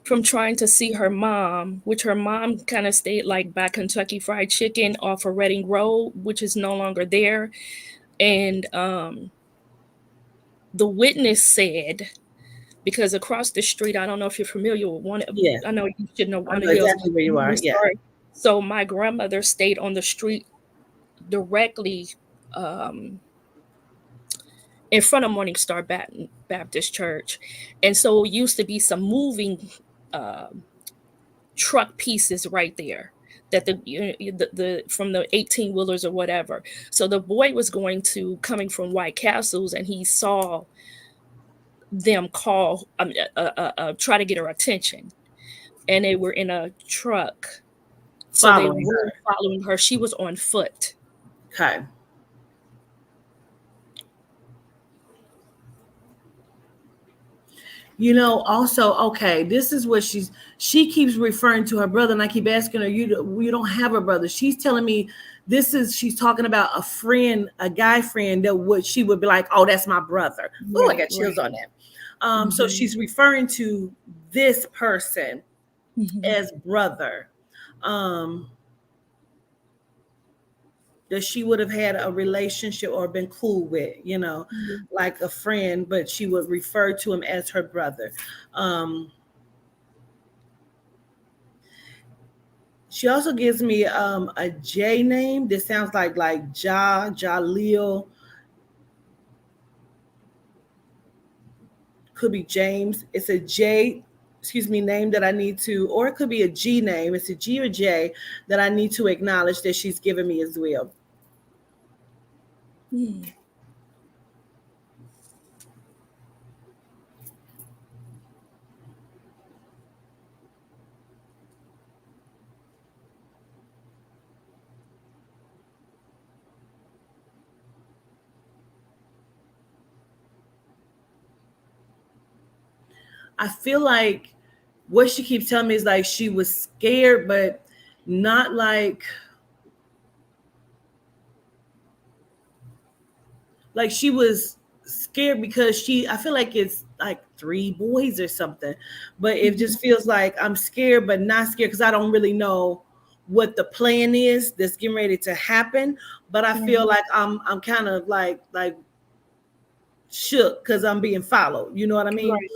from trying to see her mom, which her mom kind of stayed like by Kentucky Fried Chicken off of Reading Road, which is no longer there. And the witness said, because across the street, I don't know if you're familiar with one. Yeah. I know you should know one. I know exactly where you are. Yeah. So my grandmother stayed on the street directly in front of Morning Star Baptist Church. And so it used to be some moving truck pieces right there that the from the 18 wheelers or whatever. So the boy was coming from White Castles, and he saw them try to get her attention, and they were in a truck. So they Following were her. following her. She was on foot. Okay. Also, okay, this is what she keeps referring to her brother, and I keep asking her, you don't have a brother. She's telling me she's talking about a friend, a guy friend that she would be like, oh, that's my brother. Oh, I got chills on that. So she's referring to this person as brother. That she would have had a relationship or been cool with, like a friend, but she would refer to him as her brother. She also gives me a J name. This sounds like Jaleel. Could be James. It's a J, name that I need to, or it could be a G name. It's a G or J that I need to acknowledge that she's given me as well. I feel like what she keeps telling me is like she was scared, but not like she was scared because I feel like it's like 3 boys or something, but it just feels like I'm scared, but not scared because I don't really know what the plan is that's getting ready to happen. But I feel like I'm kind of like shook because I'm being followed. You know what I mean? Right.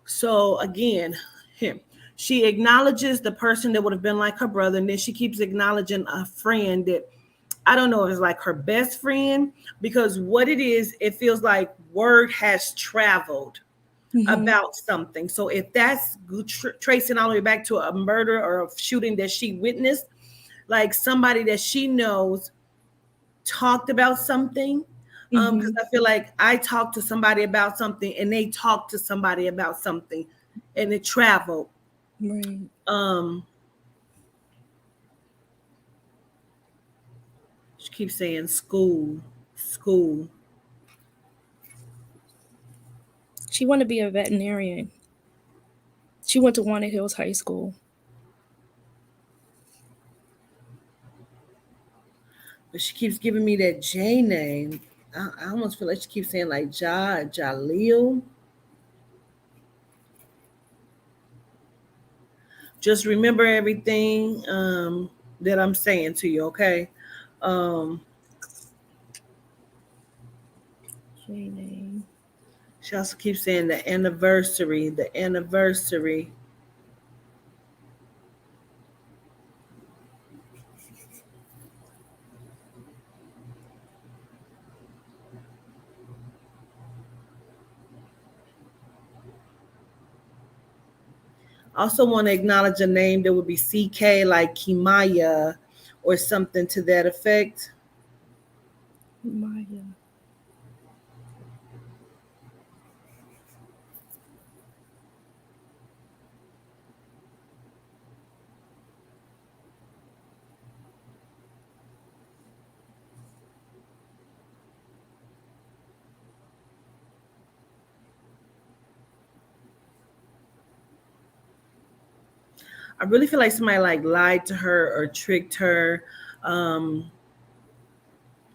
So again, him. She acknowledges the person that would have been like her brother, and then she keeps acknowledging a friend that I don't know if it's like her best friend, because what it is, it feels like word has traveled about something. So if that's tracing all the way back to a murder or a shooting that she witnessed, like somebody that she knows talked about something. Because I feel like I talked to somebody about something and they talked to somebody about something and it traveled. Right. She keeps saying school. She wanted to be a veterinarian. She went to Walnut Hills High School. But she keeps giving me that J name. I almost feel like she keeps saying like Jaleel. Just remember everything that I'm saying to you, okay? J name. She also keeps saying the anniversary. Also want to acknowledge a name that would be CK, like Kimaya or something to that effect. Kimaya. I really feel like somebody like lied to her or tricked her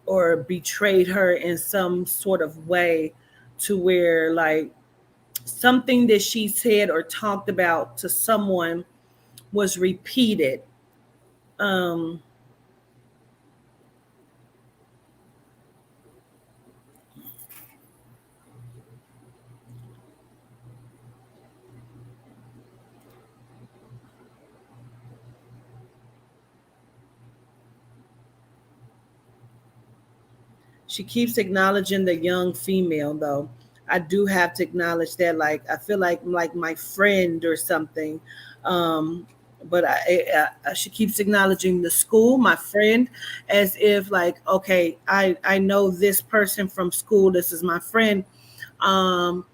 or betrayed her in some sort of way to where like something that she said or talked about to someone was repeated. She keeps acknowledging the young female though. I do have to acknowledge that. Like I feel like my friend or something. Um, but she keeps acknowledging the school, my friend, as if like, okay, I know this person from school. This is my friend. Um,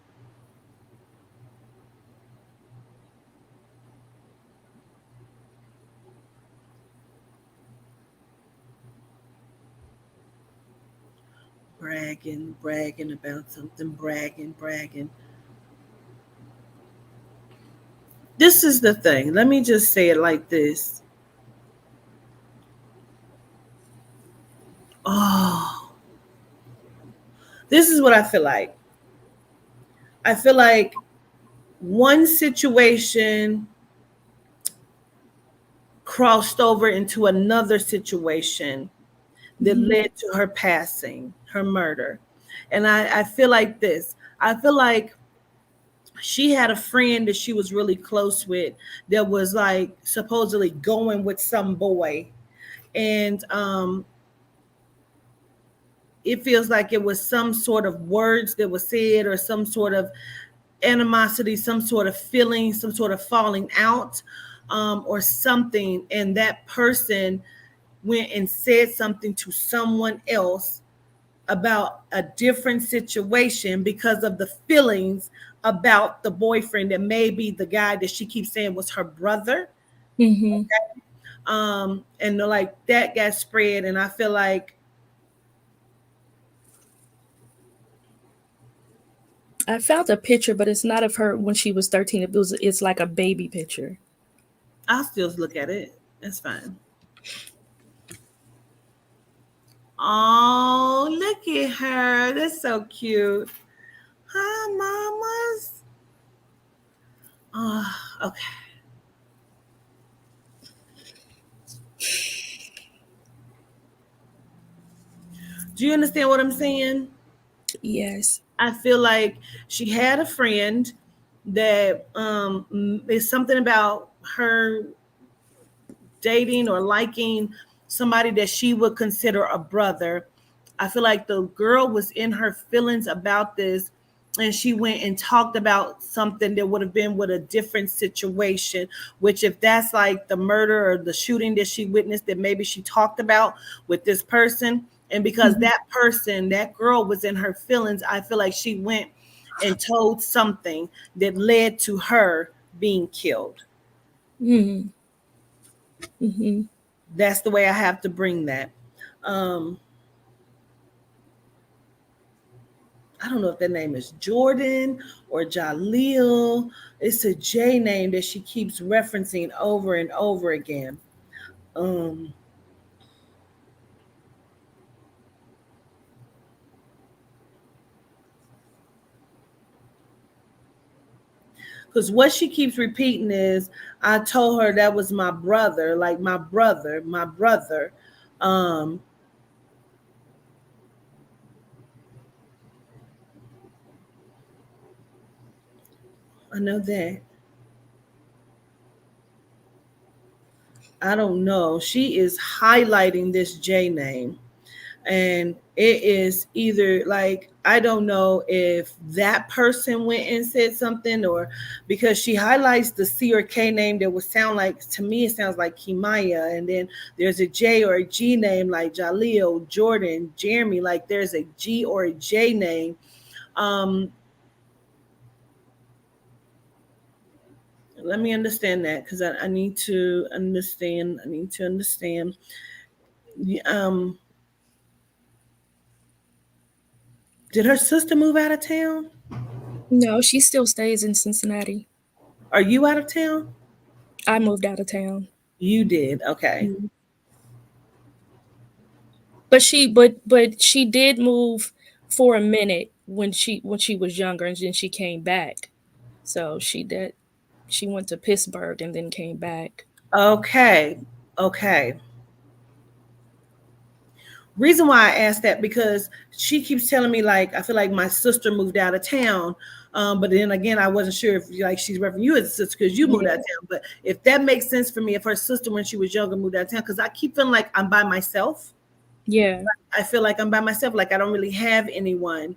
bragging about something, bragging. This is the thing. Let me just say it like this. Oh, this is what I feel like. I feel like one situation crossed over into another situation that led to her passing, her murder. And I feel like this. I feel like she had a friend that she was really close with that was like supposedly going with some boy. And it feels like it was some sort of words that were said or some sort of animosity, some sort of feeling, some sort of falling out, or something. And that person went and said something to someone else about a different situation because of the feelings about the boyfriend that maybe the guy that she keeps saying was her brother. Mm-hmm. And like that got spread. And I feel like I found a picture, but it's not of her when she was 13. It's like a baby picture. I'll still look at it. It's fine. Oh, look at her. That's so cute. Hi, mamas. Oh, okay. Do you understand what I'm saying? Yes. I feel like she had a friend that is something about her dating or liking somebody that she would consider a brother. I feel like the girl was in her feelings about this, and she went and talked about something that would have been with a different situation, which if that's like the murder or the shooting that she witnessed that maybe she talked about with this person. And because that person, that girl was in her feelings, I feel like she went and told something that led to her being killed. Mm-hmm. Mm-hmm. That's the way I have to bring that. I don't know if that name is Jordan or Jaleel. It's a J name that she keeps referencing over and over again. Because what she keeps repeating is, I told her that was my brother, like my brother, my brother. Um, I know that. I don't know. She is highlighting this J name. And it is either like, I don't know if that person went and said something, or because she highlights the C or K name that would sound like, to me it sounds like Kimaya, and then there's a J or a G name like Jaleel, Jordan, Jeremy, like there's a G or a J name. Let me understand that, because I need to understand. um did her sister move out of town? No, she still stays in Cincinnati. Are you out of town? I moved out of town. You did. Okay. Mhm. But she did move for a minute when she was younger, and then she came back. So she went to Pittsburgh and then came back. Okay. Okay. Reason why I asked that, because she keeps telling me like, I feel like my sister moved out of town. But then again, I wasn't sure if like she's referring you as a sister because you moved out of town. But if that makes sense for me, if her sister when she was younger moved out of town, because I keep feeling like I'm by myself. Yeah. I feel like I'm by myself. Like I don't really have anyone.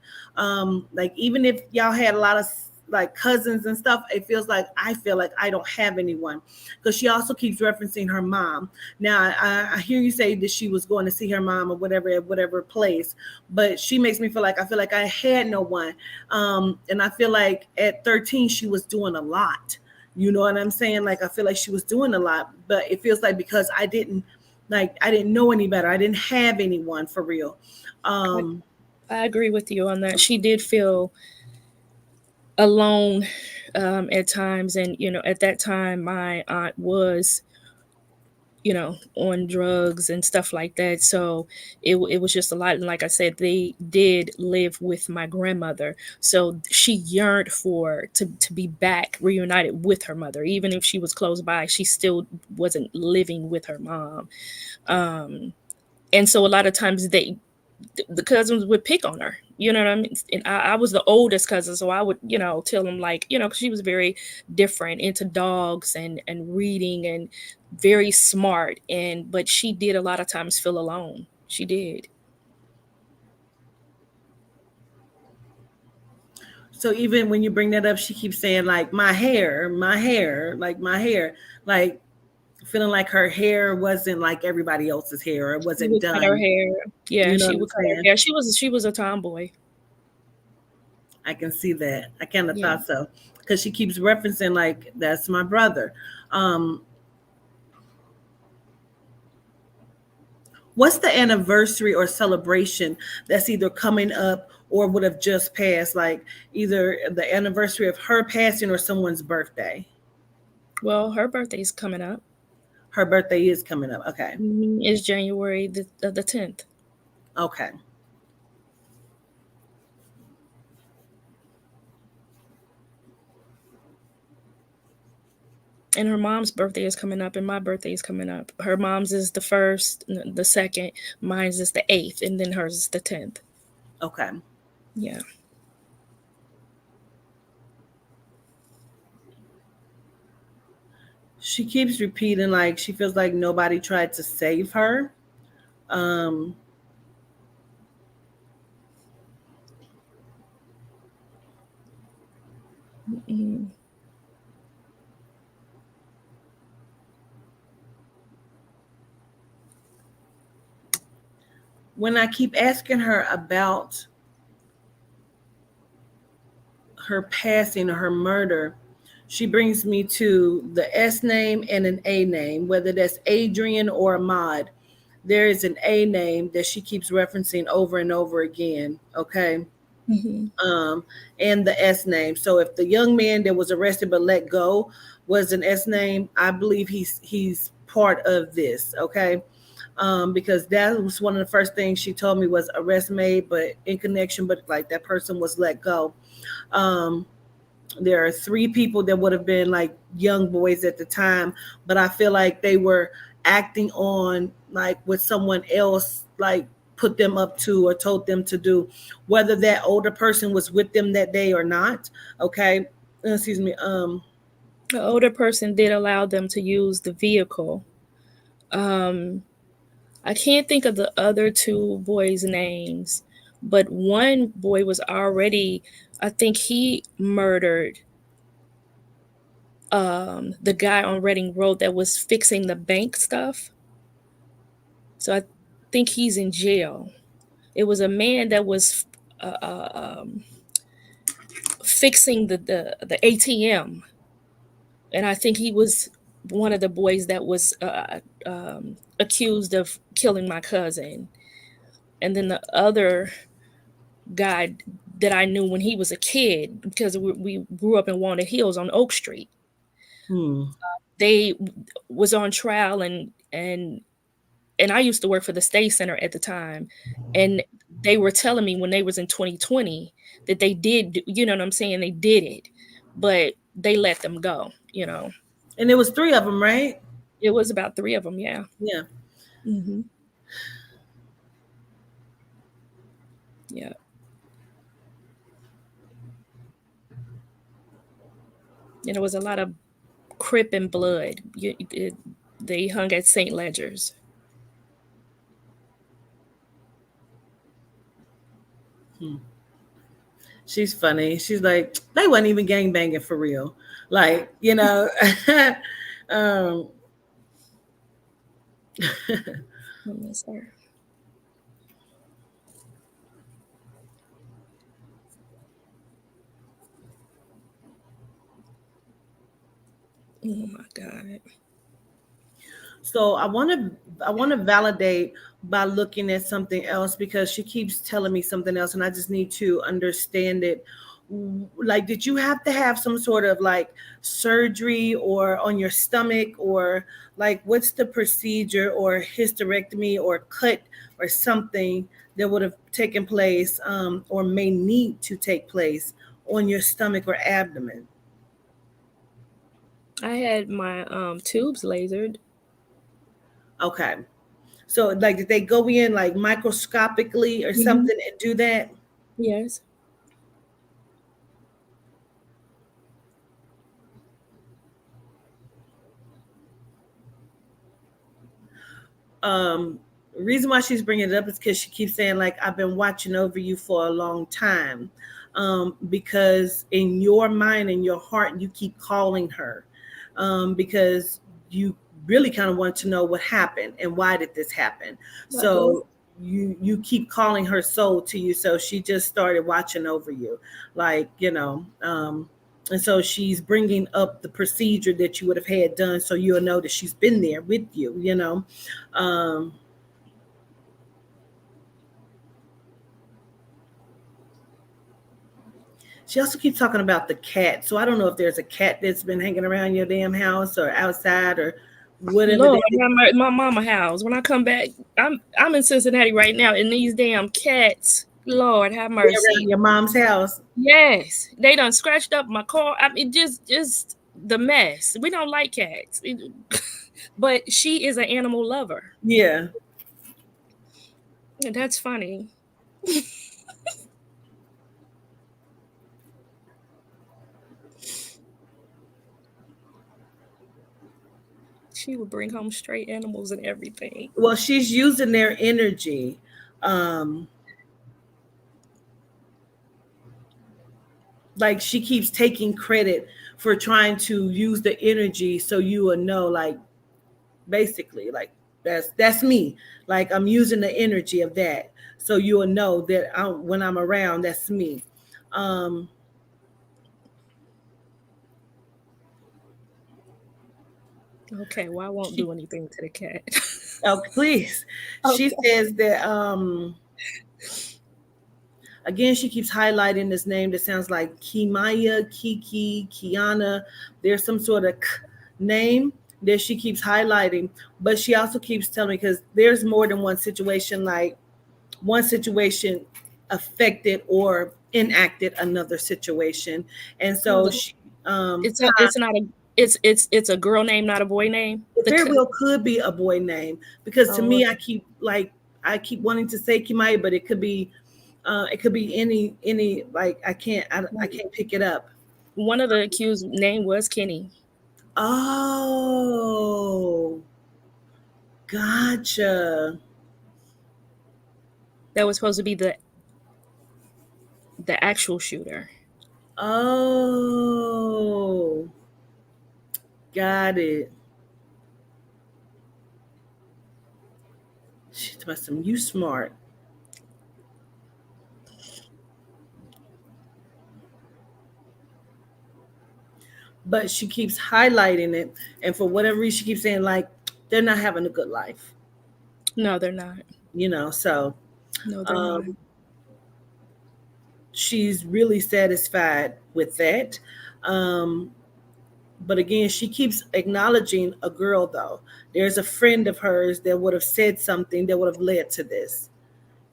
Like even if y'all had a lot of like cousins and stuff, it feels like I feel like I don't have anyone. Because she also keeps referencing her mom. Now I hear you say that she was going to see her mom or whatever at whatever place, but she makes me feel like I had no one. And I feel like at 13 she was doing a lot. You know what I'm saying? Like I feel like she was doing a lot, but it feels like because I didn't know any better. I didn't have anyone for real. I, Um, I agree with you on that. She did feel alone at times. And, at that time, my aunt was, on drugs and stuff like that. So it was just a lot. And like I said, they did live with my grandmother. So she yearned to be back reunited with her mother. Even if she was close by, she still wasn't living with her mom. Um, and so a lot of times the cousins would pick on her. You know what I mean? And I was the oldest cousin, so I would, tell them like, 'cause she was very different, into dogs and reading, and very smart. But she did a lot of times feel alone. She did. so even when you bring that up, she keeps saying like my hair, like my hair, like feeling like her hair wasn't like everybody else's hair, or it She wasn't would cut her done. hair. Yeah, You know she what I'm would cut her saying? hair. She was a tomboy. I can see that. I kind of Yeah. thought so because she keeps referencing like that's my brother. Um, what's the anniversary or celebration that's either coming up or would have just passed, like either the anniversary of her passing or someone's birthday? Well, her birthday's coming up. Her birthday is coming up. Okay. It's January the 10th. Okay. And her mom's birthday is coming up, and my birthday is coming up. Her mom's is the first, the second, mine's is the 8th, and then hers is the 10th. Okay. Yeah. She keeps repeating like she feels like nobody tried to save her. Um, Mm. when I keep asking her about her passing or her murder, she brings me to the S name and an A name, whether that's Adrian or Ahmad. There is an A name that she keeps referencing over and over again. Okay. Mhm. um, and the S name. So if the young man that was arrested but let go was an S name, I believe he's part of this. Okay. Because that was one of the first things she told me was arrest made, but in connection, but like that person was let go. Um, there are three people that would have been like young boys at the time, but I feel like they were acting on like what someone else like put them up to or told them to do, whether that older person was with them that day or not. Okay. Excuse me. The older person did allow them to use the vehicle. Um, I can't think of the other two boys' names, but one boy was already, I think he murdered the guy on Reading Road that was fixing the bank stuff. So I think he's in jail. It was a man that was uh, uh, um, fixing the ATM, and I think he was one of the boys that was accused of killing my cousin. And then the other guy that I knew when he was a kid, because we grew up in Walnut Hills on Oak Street. Hmm. They was on trial, and I used to work for the State Center at the time, and they were telling me when they was in 2020 that they did, you know what I'm saying? They did it, but they let them go. And there was three of them, right? It was about three of them. Yeah. Yeah. Hmm. Yeah. And it was a lot of Crip and blood. They hung at St. Ledger's. She's funny. She's like, they wasn't even gang banging for real. Like, um, I miss her. Oh my God. so I want to validate by looking at something else because she keeps telling me something else and I just need to understand it. Like, did you have to have some sort of like surgery or on your stomach, or like what's the procedure or hysterectomy or cut or something that would have taken place, or may need to take place on your stomach or abdomen? I had my tubes lasered. Okay. So, like, did they go in like microscopically or Mhm. something and do that? Yes. Um, reason why she's bringing it up is because she keeps saying like, I've been watching over you for a long time, because in your mind and your heart you keep calling her, because you really kind of want to know what happened and why did this happen. I do. So you keep calling her soul to you, so she just started watching over you, like, and so she's bringing up the procedure that you would have had done, so you'll know that she's been there with you. um, she also keeps talking about the cat. So I don't know if there's a cat that's been hanging around your damn house or outside or whatever Lord, that is. have my mama house. When I come back, I'm in Cincinnati right now, and these damn cats. Lord, have mercy. Around your mom's house. Yes, they done scratched up my car. I mean, just the mess. We don't like cats, but she is an animal lover, Yeah. and that's funny. She would bring home stray animals and everything. Well, she's using their energy. Um, like she keeps taking credit for trying to use the energy so you will know, like, basically, like, that's me. Like, I'm using the energy of that so you will know that when I'm around, that's me. Um, Okay, well, I won't she do anything to the cat. Oh, please. She Okay. says that, again, she keeps highlighting this name that sounds like Kimaya, Kiki, Kiana. There's some sort of name that she keeps highlighting, but she also keeps telling me because there's more than one situation. Like, one situation affected or enacted another situation, and so she, It's not a it's a girl name, not a boy name. it very well could be a boy name because to Oh, me, I keep wanting to say Kimaya, but it could be any, like, I can't pick it up. one of the accused name was Kenny. Oh, gotcha. That was supposed to be the actual shooter. Oh, got it. She's about some, you smart. But she keeps highlighting it, and for whatever reason, she keeps saying like they're not having a good life. No, they're not. So No, they're not. um, she's really satisfied with that. Um, but again, she keeps acknowledging a girl, though. There's a friend of hers that would have said something that would have led to this.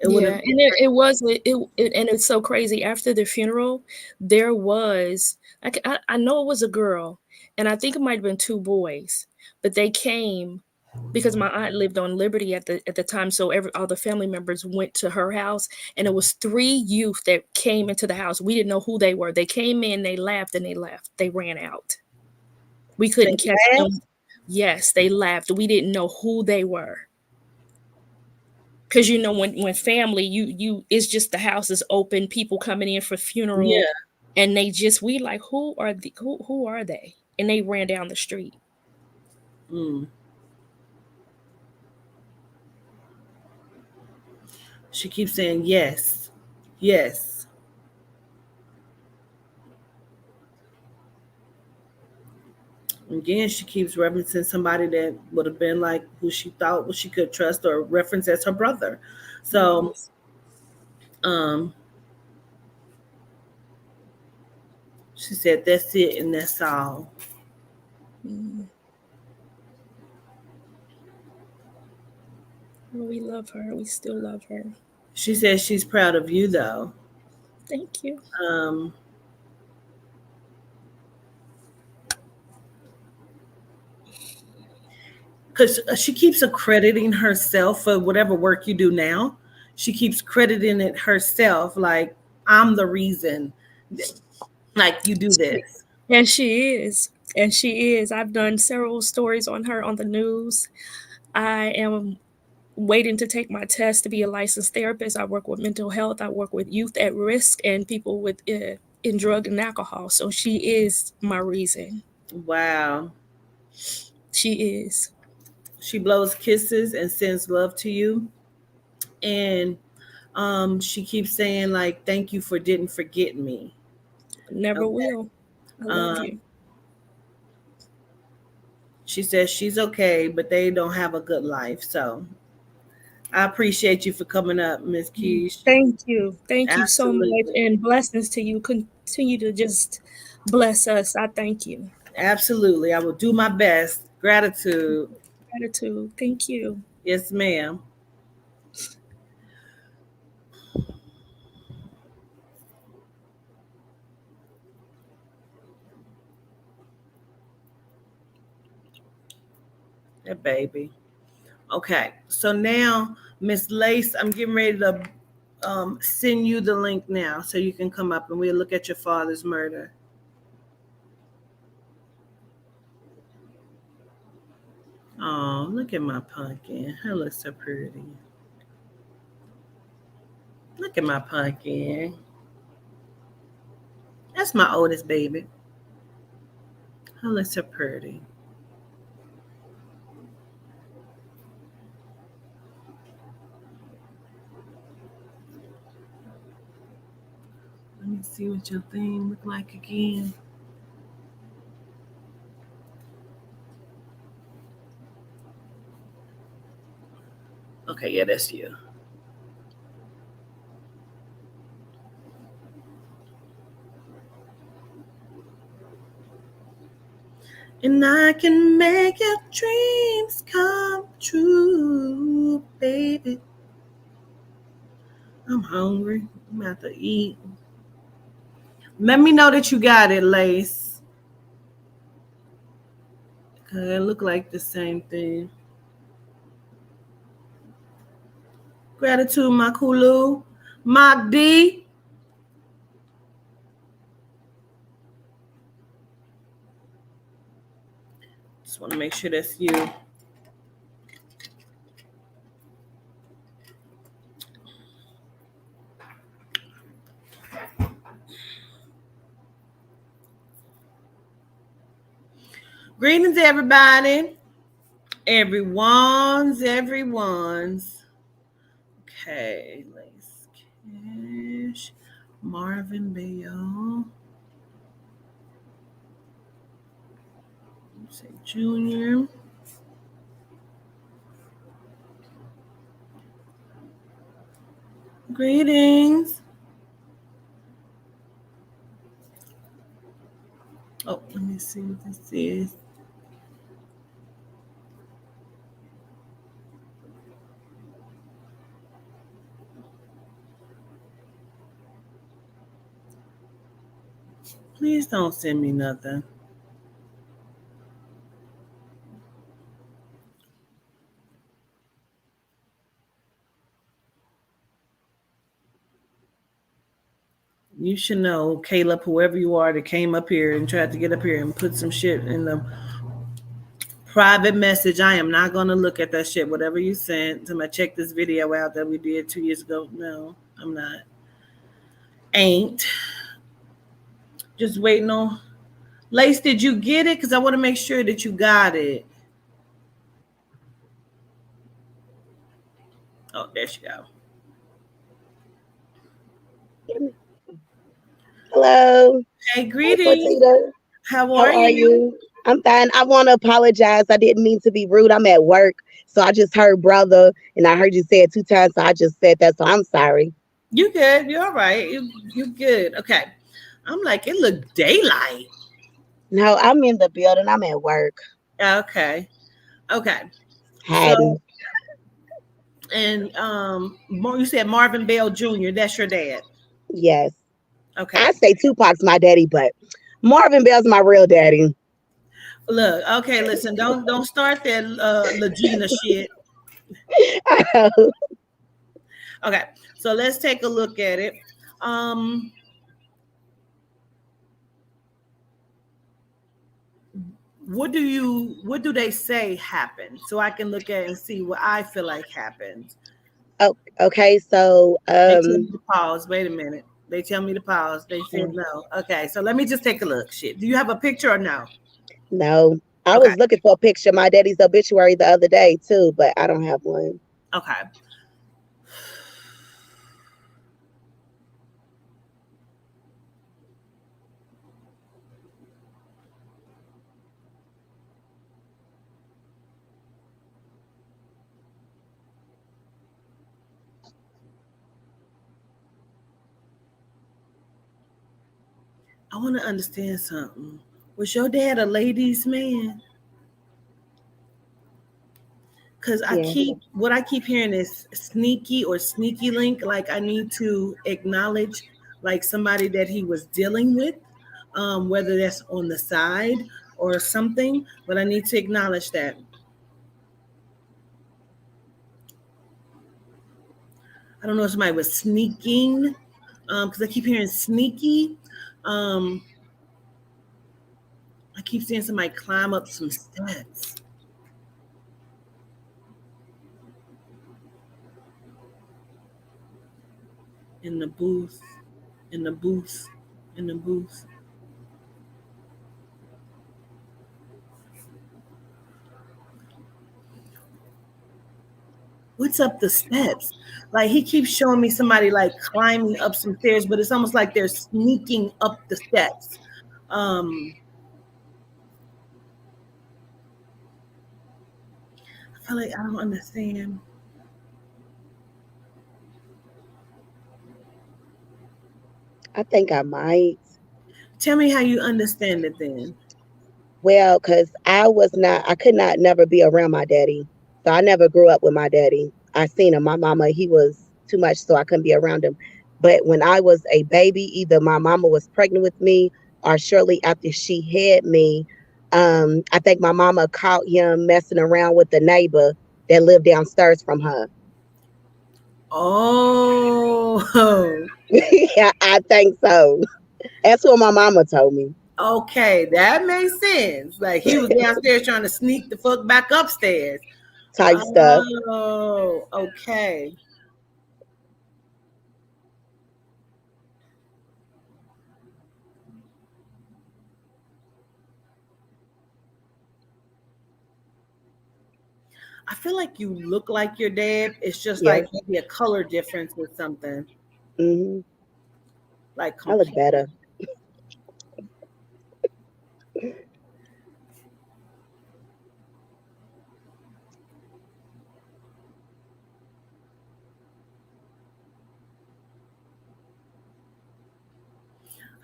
It would Yeah, have. and it was and it's so crazy. After the funeral, there was I know it was a girl, and I think it might have been two boys, but they came because my aunt lived on Liberty at the time, so all the family members went to her house, and it was three youth that came into the house. We didn't know who they were. They came in, they laughed, and they left. They ran out. We They couldn't catch laughed. them. Yes, they laughed. We didn't know who they were. because you know when family you it's just the house is open, people coming in for funeral, Yeah. and they just we like who are they, and they ran down the street. Mm. She keeps saying yes, yes. Again, she keeps referencing somebody that would have been like who she thought she could trust or reference as her brother. So, Yes. um, she said, "That's it, and that's all." Mm. Well, we love her. We still love her. She says she's proud of you, though. Thank you. Um, because she keeps accrediting herself for whatever work you do now. She keeps crediting it herself, like I'm the reason, like you do this. And she is. And she is. I've done several stories on her on the news. I am waiting to take my test to be a licensed therapist. I work with mental health. I work with youth at risk and people with in drug and alcohol. So she is my reason. Wow. She is. She blows kisses and sends love to you, and she keeps saying like, "Thank you for didn't forget me." Never Okay. will. I love Um, you. she says she's okay, but they don't have a good life. So I appreciate you for coming up, Miss Keish. Thank you. Thank you so much. Absolutely. And blessings to you. Continue to just bless us. I thank you. Absolutely. I will do my best. Gratitude. Gratitude. Thank you. Yes, ma'am. That baby. Okay. So now, Miss Lace, I'm getting ready to send you the link now so you can come up and we'll look at your father's murder. Oh, look at my pumpkin. Her looks so pretty. Look at my pumpkin. That's my oldest baby. Her looks so pretty. Let me see what your thing look like again. Okay, yeah, that's you. And I can make your dreams come true, baby. I'm hungry. I'm about to eat. Let me know that you got it, Lace. Cause it look like the same thing. Gratitude, Makulu. Mak D. Just want to make sure that's you. Greetings, everybody. Everyone's. Okay, Lace Cash. Marvin Bayo. Say Junior. Greetings. Oh, let me see what this is. Please don't send me nothing. You should know, Caleb, whoever you are that came up here and tried to get up here and put some shit in the Private message. I am not gonna look at that shit. Whatever you sent. I'm gonna check this video out that we did 2 years ago. No, I'm not. Ain't. Just waiting on. Lace, did you get it? Because I want to make sure that you got it. Oh, there she go. Hello. Hey, Hey, greetings. Fortita. How How are are you? you? I'm fine. I want to apologize. I didn't mean to be rude. I'm at work. So I just heard brother and I heard you say it 2 times. So I just said that. So I'm sorry. You good? You all right? You good? Okay. I'm like, it looked daylight. No, I'm in the building. I'm at work. Okay. Okay. Hiding. So, and you said Marvin Bell Jr. That's your dad. Yes. Okay. I say Tupac's my daddy, but Marvin Bell's my real daddy. Look. Okay. Listen. Don't start that Legina shit. Okay. So let's take a look at it. What do they say happened? So I can look at it and see what I feel like happened. Oh, okay. So They tell me to pause. Wait a minute. They tell me to pause. They said no. Okay, so let me just take a look. Shit. Do you have a picture or no? no. I Okay. was looking for a picture of my daddy's obituary the other day too, but I don't have one. Okay. I want to understand something. Was your dad a ladies' man? Because Yeah. what I keep hearing is sneaky or sneaky link. Like I need to acknowledge like somebody that he was dealing with, whether that's on the side or something. But I need to acknowledge that. I don't know if somebody was sneaking, because I keep hearing sneaky. I keep seeing somebody climb up some steps. In the booth, in the booth, in the booth. What's up the steps? Like he keeps showing me somebody like climbing up some stairs, but it's almost like they're sneaking up the steps. I feel like I don't understand. I think I might. Tell me how you understand it then. Well, because I could not never be around my daddy. So I never grew up with my daddy. I seen him. My mama, he was too much, so I couldn't be around him. But when I was a baby, either my mama was pregnant with me or shortly after she had me, I think my mama caught him messing around with the neighbor that lived downstairs from her. Oh, Yeah, I think so. That's what my mama told me. okay, that makes sense. Like he was downstairs trying to sneak the fuck back upstairs. Type stuff. Oh, okay. I feel like you look like your dad. It's just Yes. like maybe a color difference or something. Hmm. Like I look better.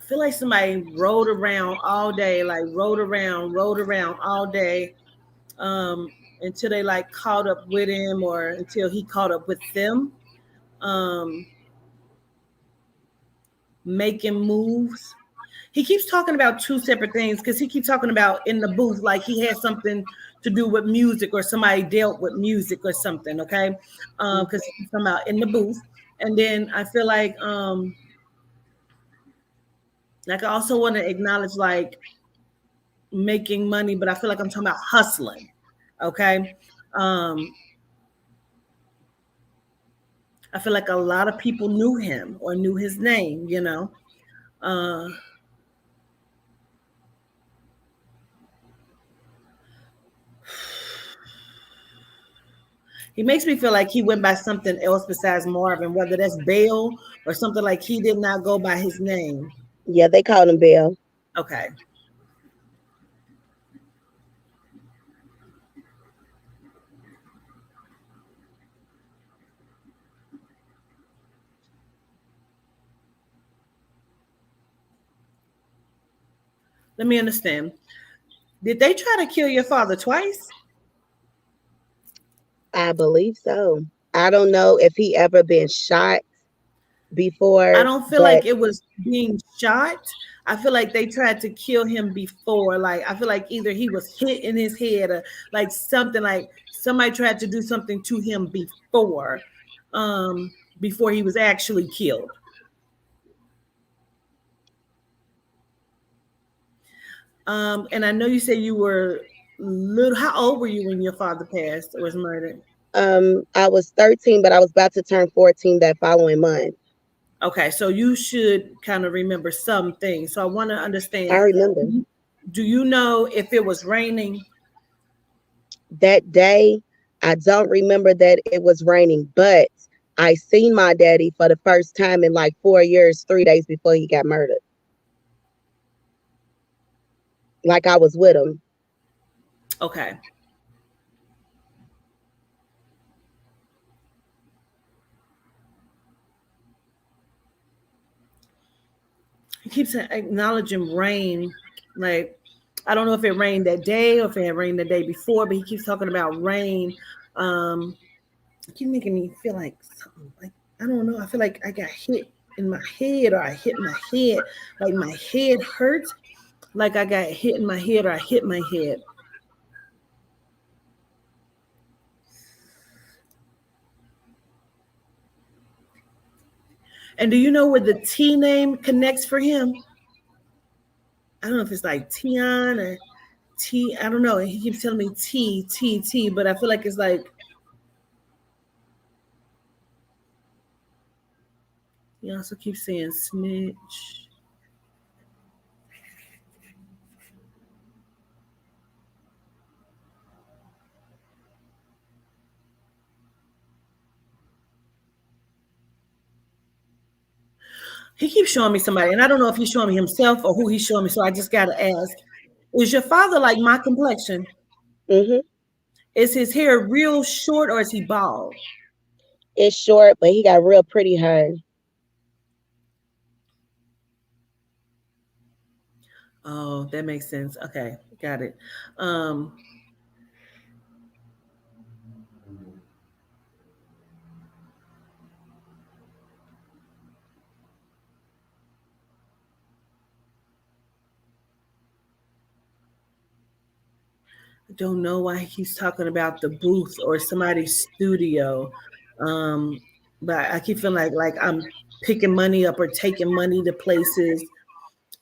I feel like somebody rode around all day, like rode around all day, until they like caught up with him or until he caught up with them, um, making moves. He keeps talking about two separate things because he keeps talking about in the booth, like he had something to do with music or somebody dealt with music or something, okay? Because he's talking about in the booth. And then I feel like I also want to acknowledge like making money, but I feel like I'm talking about hustling. Okay. Um, I feel like a lot of people knew him or knew his name, you know. Uh, he makes me feel like he went by something else besides Marvin, whether that's Bale or something like he did not go by his name. Yeah, they called him Bill. Okay. Let me understand. Did they try to kill your father twice? I believe so. I don't know if he ever been shot I before, don't feel but like it was being shot. I feel like they tried to kill him before. Like I feel like either he was hit in his head or like something like somebody tried to do something to him um, before he was actually killed. And I know you said you were little. How old were you when your father passed or was murdered? I was 13, but I was about to turn 14 that following month. Okay, so you should kind of remember some things. So I want to I understand. remember Do you know if it was raining? that day. I don't remember that it was raining, but I seen my daddy for the first time in like 4 years, 3 days before he got murdered. Like I was with him. Okay. He keeps acknowledging rain. Like, I don't know if it rained that day or if it had rained the day before, but he keeps talking about rain. It keeps making me feel like something like I don't know. I feel like I got hit in my head or I hit my head. Like my head hurts. Like I got hit in my head or I hit my head. And do you know where the T name connects for him? I don't know if it's like Tion or T. I don't know. He keeps telling me T, T, T, but I feel like it's like he also keeps saying snitch. He keeps showing me somebody, and I don't know if he's showing me himself or who he's showing me. So I just gotta ask: is your father like my complexion? Hmm. Is his hair real short or is he bald? It's short, but he got real pretty hair. Oh, that makes sense. Okay, got it. Um, I don't know why he keeps talking about the booth or somebody's studio. Um, but I keep feeling like I'm picking money up or taking money to places.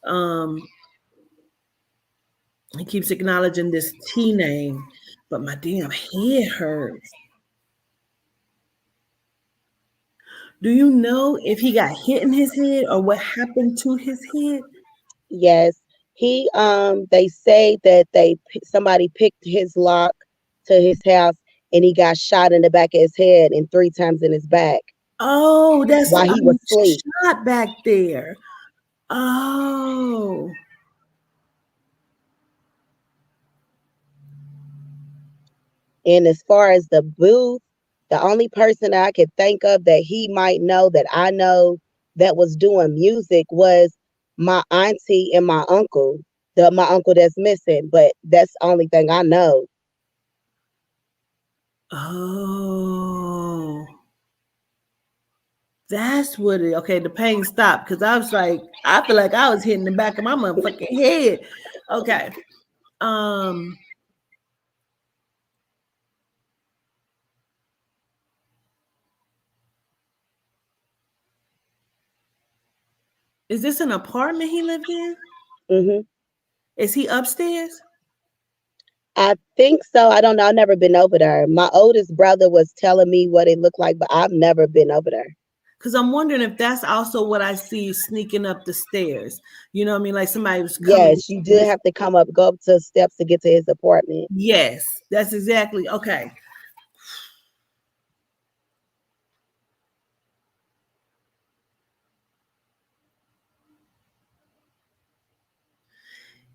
Um, he keeps acknowledging this T name, but my damn head hurts. Do you know if he got hit in his head or what happened to his head? Yes. They say that somebody picked his lock to his house and he got shot in the back of his head and 3 times in his back Oh, that's while he was asleep. shot back there. Oh, And as far as the booth, the only person I could think of that he might know that I know that was doing music was my auntie and my uncle. My uncle that's missing, but that's the only thing I know. oh, that's what it. Okay, the pain stopped because I was like, I feel like I was hitting the back of my motherfucking head. Okay, um, is this an apartment he lived in? Hmm. Is he upstairs? I think so. I don't know. I've never been over there. My oldest brother was telling me what it looked like, but I've never been over there. Because I'm wondering if that's also what I see sneaking up the stairs. You know what I mean? Like somebody was coming. Yes, you did have to go up to steps to get to his apartment. Yes, that's exactly okay.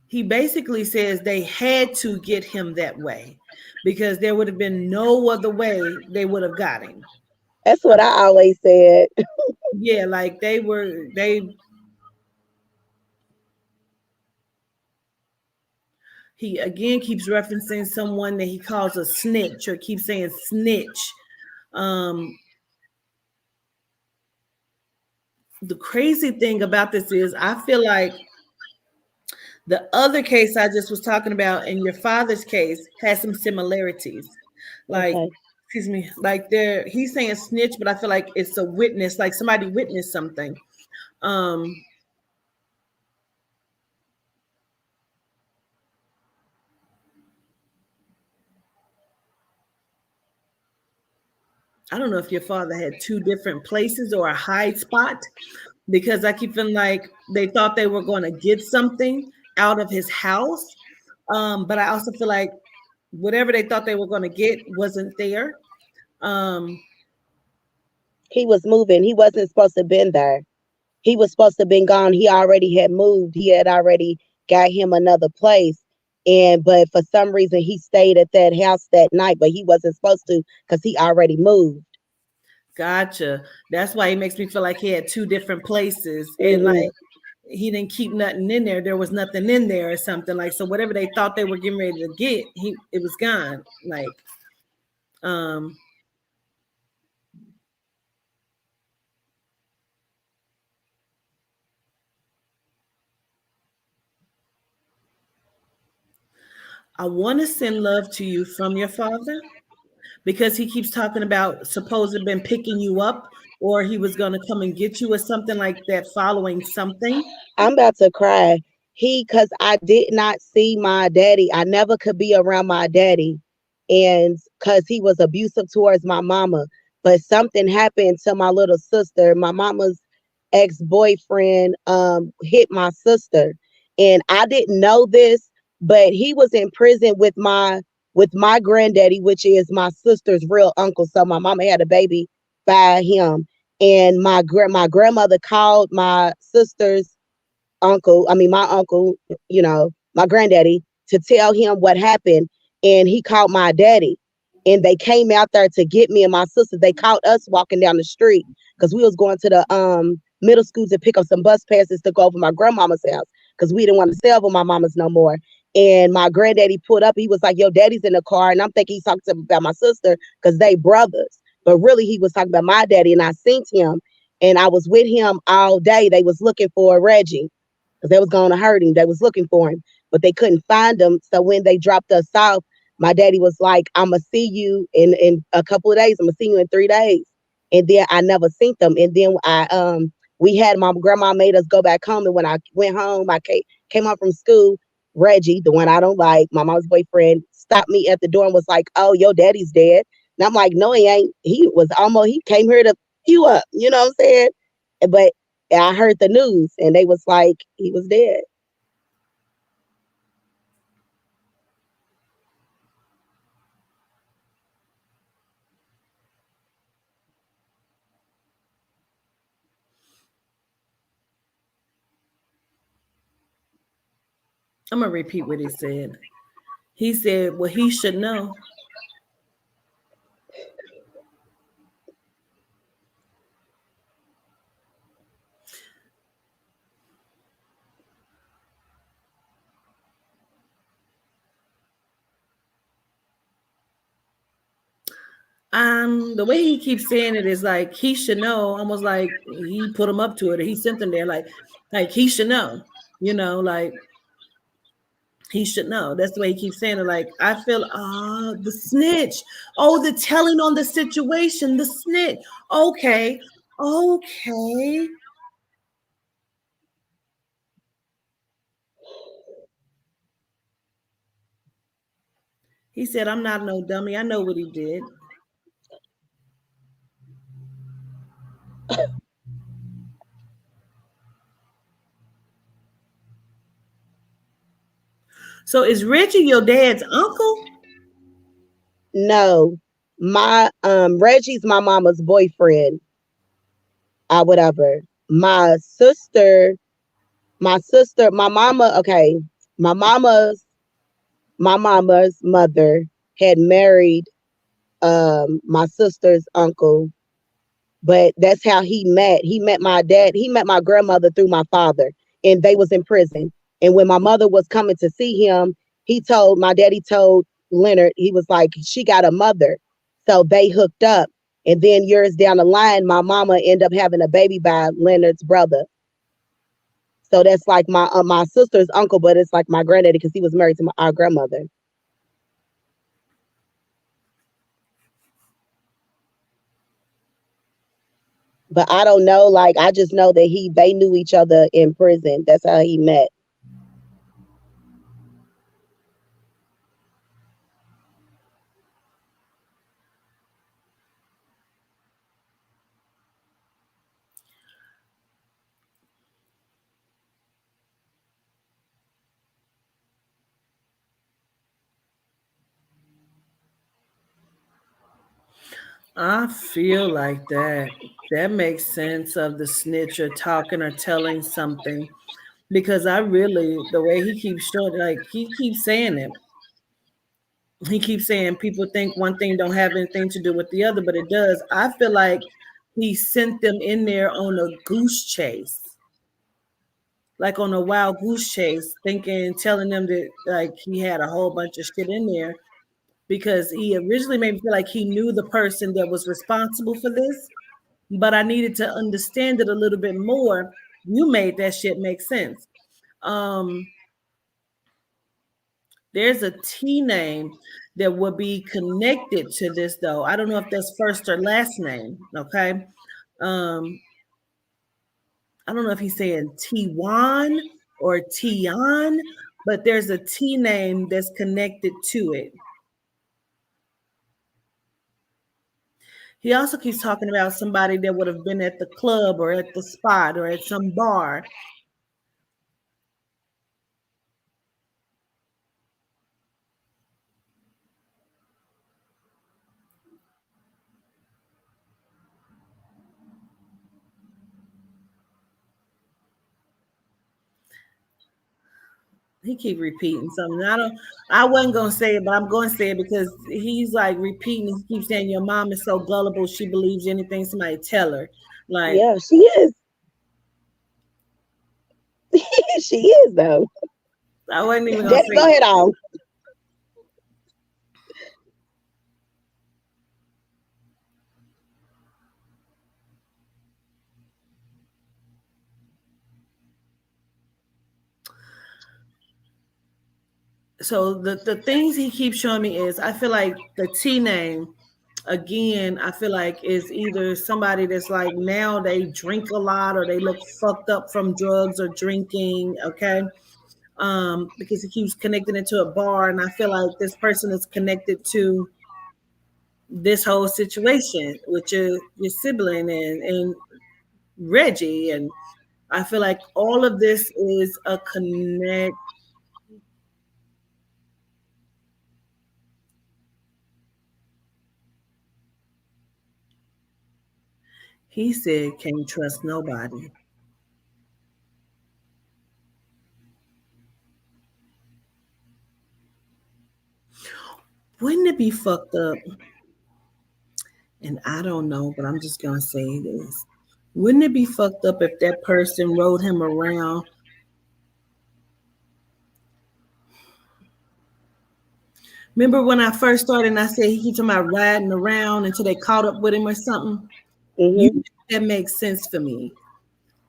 He basically says they had to get him that way because there would have been no other way they would have got him. That's what I always said. Yeah, like they he again keeps referencing someone that he calls a snitch or keeps saying snitch. Um, the crazy thing about this is I feel like the other case I just was talking about and your father's case has some similarities. Like, Okay. excuse me, like there he's saying snitch, but I feel like it's a witness, like somebody witnessed something. Um, I don't know if your father had two different places or a hide spot because I keep feeling like they thought they were going to get something out of his house. But I also feel like whatever they thought they were going to get wasn't there. Um, He was moving. He wasn't supposed to have been there. He was supposed to have been gone. He already had moved. He had already got him another place. And but for some reason he stayed at that house that night, but he wasn't supposed to because he already moved. Gotcha. That's why he makes me feel like he had two different places and Mm-mm. like he didn't keep nothing in there. There was nothing in there or something like so whatever they thought they were getting ready to get, it was gone. Like um I want to send love to you from your father because he keeps talking about supposed been picking you up or he was gonna come and get you or something like that following something. I'm about to cry. Cause I did not see my daddy. I never could be around my daddy. And cause he was abusive towards my mama. But something happened to my little sister. My mama's ex-boyfriend hit my sister. And I didn't know this, but he was in prison with my granddaddy, which is my sister's real uncle. So my mama had a baby by him. And my grandmother called my sister's uncle, I mean, my uncle, my granddaddy, to tell him what happened. And he called my daddy. And they came out there to get me and my sister. They caught us walking down the street because we was going to the middle school to pick up some bus passes to go over my grandmama's house because we didn't want to stay over my mama's no more. And my granddaddy pulled up. He was like, "Yo, daddy's in the car." And I'm thinking he's talking about my sister because they brothers. But really, he was talking about my daddy. And I seen him. And I was with him all day. They was looking for Reggie because they was going to hurt him. They was looking for him, but they couldn't find him. So when they dropped us off, my daddy was like, "I'm gonna see you in a couple of days. I'm gonna see you in 3 days." And then I never seen them. And then we had my grandma made us go back home. And when I went home, I came home from school. Reggie, the one I don't like, my mom's boyfriend, stopped me at the door and was like, "Oh, your daddy's dead." And I'm like, "No, he ain't. He came here to you up." You know what I'm saying? But I heard the news and they was like, he was dead. I'm gonna repeat what he said. He said, well, he should know. The way he keeps saying it is like he should know, almost like he put him up to it or he sent them there, like he should know, like he should know. That's the way he keeps saying it. Like I feel the snitch. Oh, the telling on the situation, the snitch. Okay. Okay. He said, I'm not no dummy. I know what he did. So is Reggie your dad's uncle? No, my Reggie's my mama's boyfriend. Whatever. My sister, my mama. Okay, my mama's my mama's mother had married my sister's uncle, but that's how he met. He met my dad. He met my grandmother through my father, and they was in prison. And when my mother was coming to see him, my daddy told Leonard, he was like, she got a mother. So they hooked up. And then years down the line, my mama ended up having a baby by Leonard's brother. So that's like my sister's uncle, but it's like my granddaddy because he was married to our grandmother. But I don't know. Like I just know that they knew each other in prison. That's how he met. I feel like that. That makes sense of the snitcher talking or telling something because I really, the way he keeps showing, like he keeps saying it. He keeps saying people think one thing don't have anything to do with the other, but it does. I feel like he sent them in there on a goose chase, like on a wild goose chase, telling them that like he had a whole bunch of shit in there because he originally made me feel like he knew the person that was responsible for this, but I needed to understand it a little bit more. You made that shit make sense. Um, there's a T name that will be connected to this though. I don't know if that's first or last name. Okay. Um, I don't know if he's saying T1 or Tion, but there's a T name that's connected to it. He also keeps talking about somebody that would have been at the club or at the spot or at some bar. He keep repeating something. I wasn't gonna say it, but I'm gonna say it because he's like repeating. He keeps saying your mom is so gullible, she believes anything somebody tell her. Like, Yeah, she is. She is though. I wasn't even gonna Daddy, say go it. ahead on. So the things he keeps showing me is I feel like the T name again, I feel like is either somebody that's like now they drink a lot or they look fucked up from drugs or drinking, okay? Because he keeps connecting it to a bar, and I feel like this person is connected to this whole situation with your sibling and Reggie, and I feel like all of this is a connect. He said, "Can't trust nobody." Wouldn't it be fucked up? And I don't know, but I'm just gonna say this. Wouldn't it be fucked up if that person rode him around? Remember when I first started and I said he keeps talking about riding around until they caught up with him or something? Mm-hmm. That makes sense for me.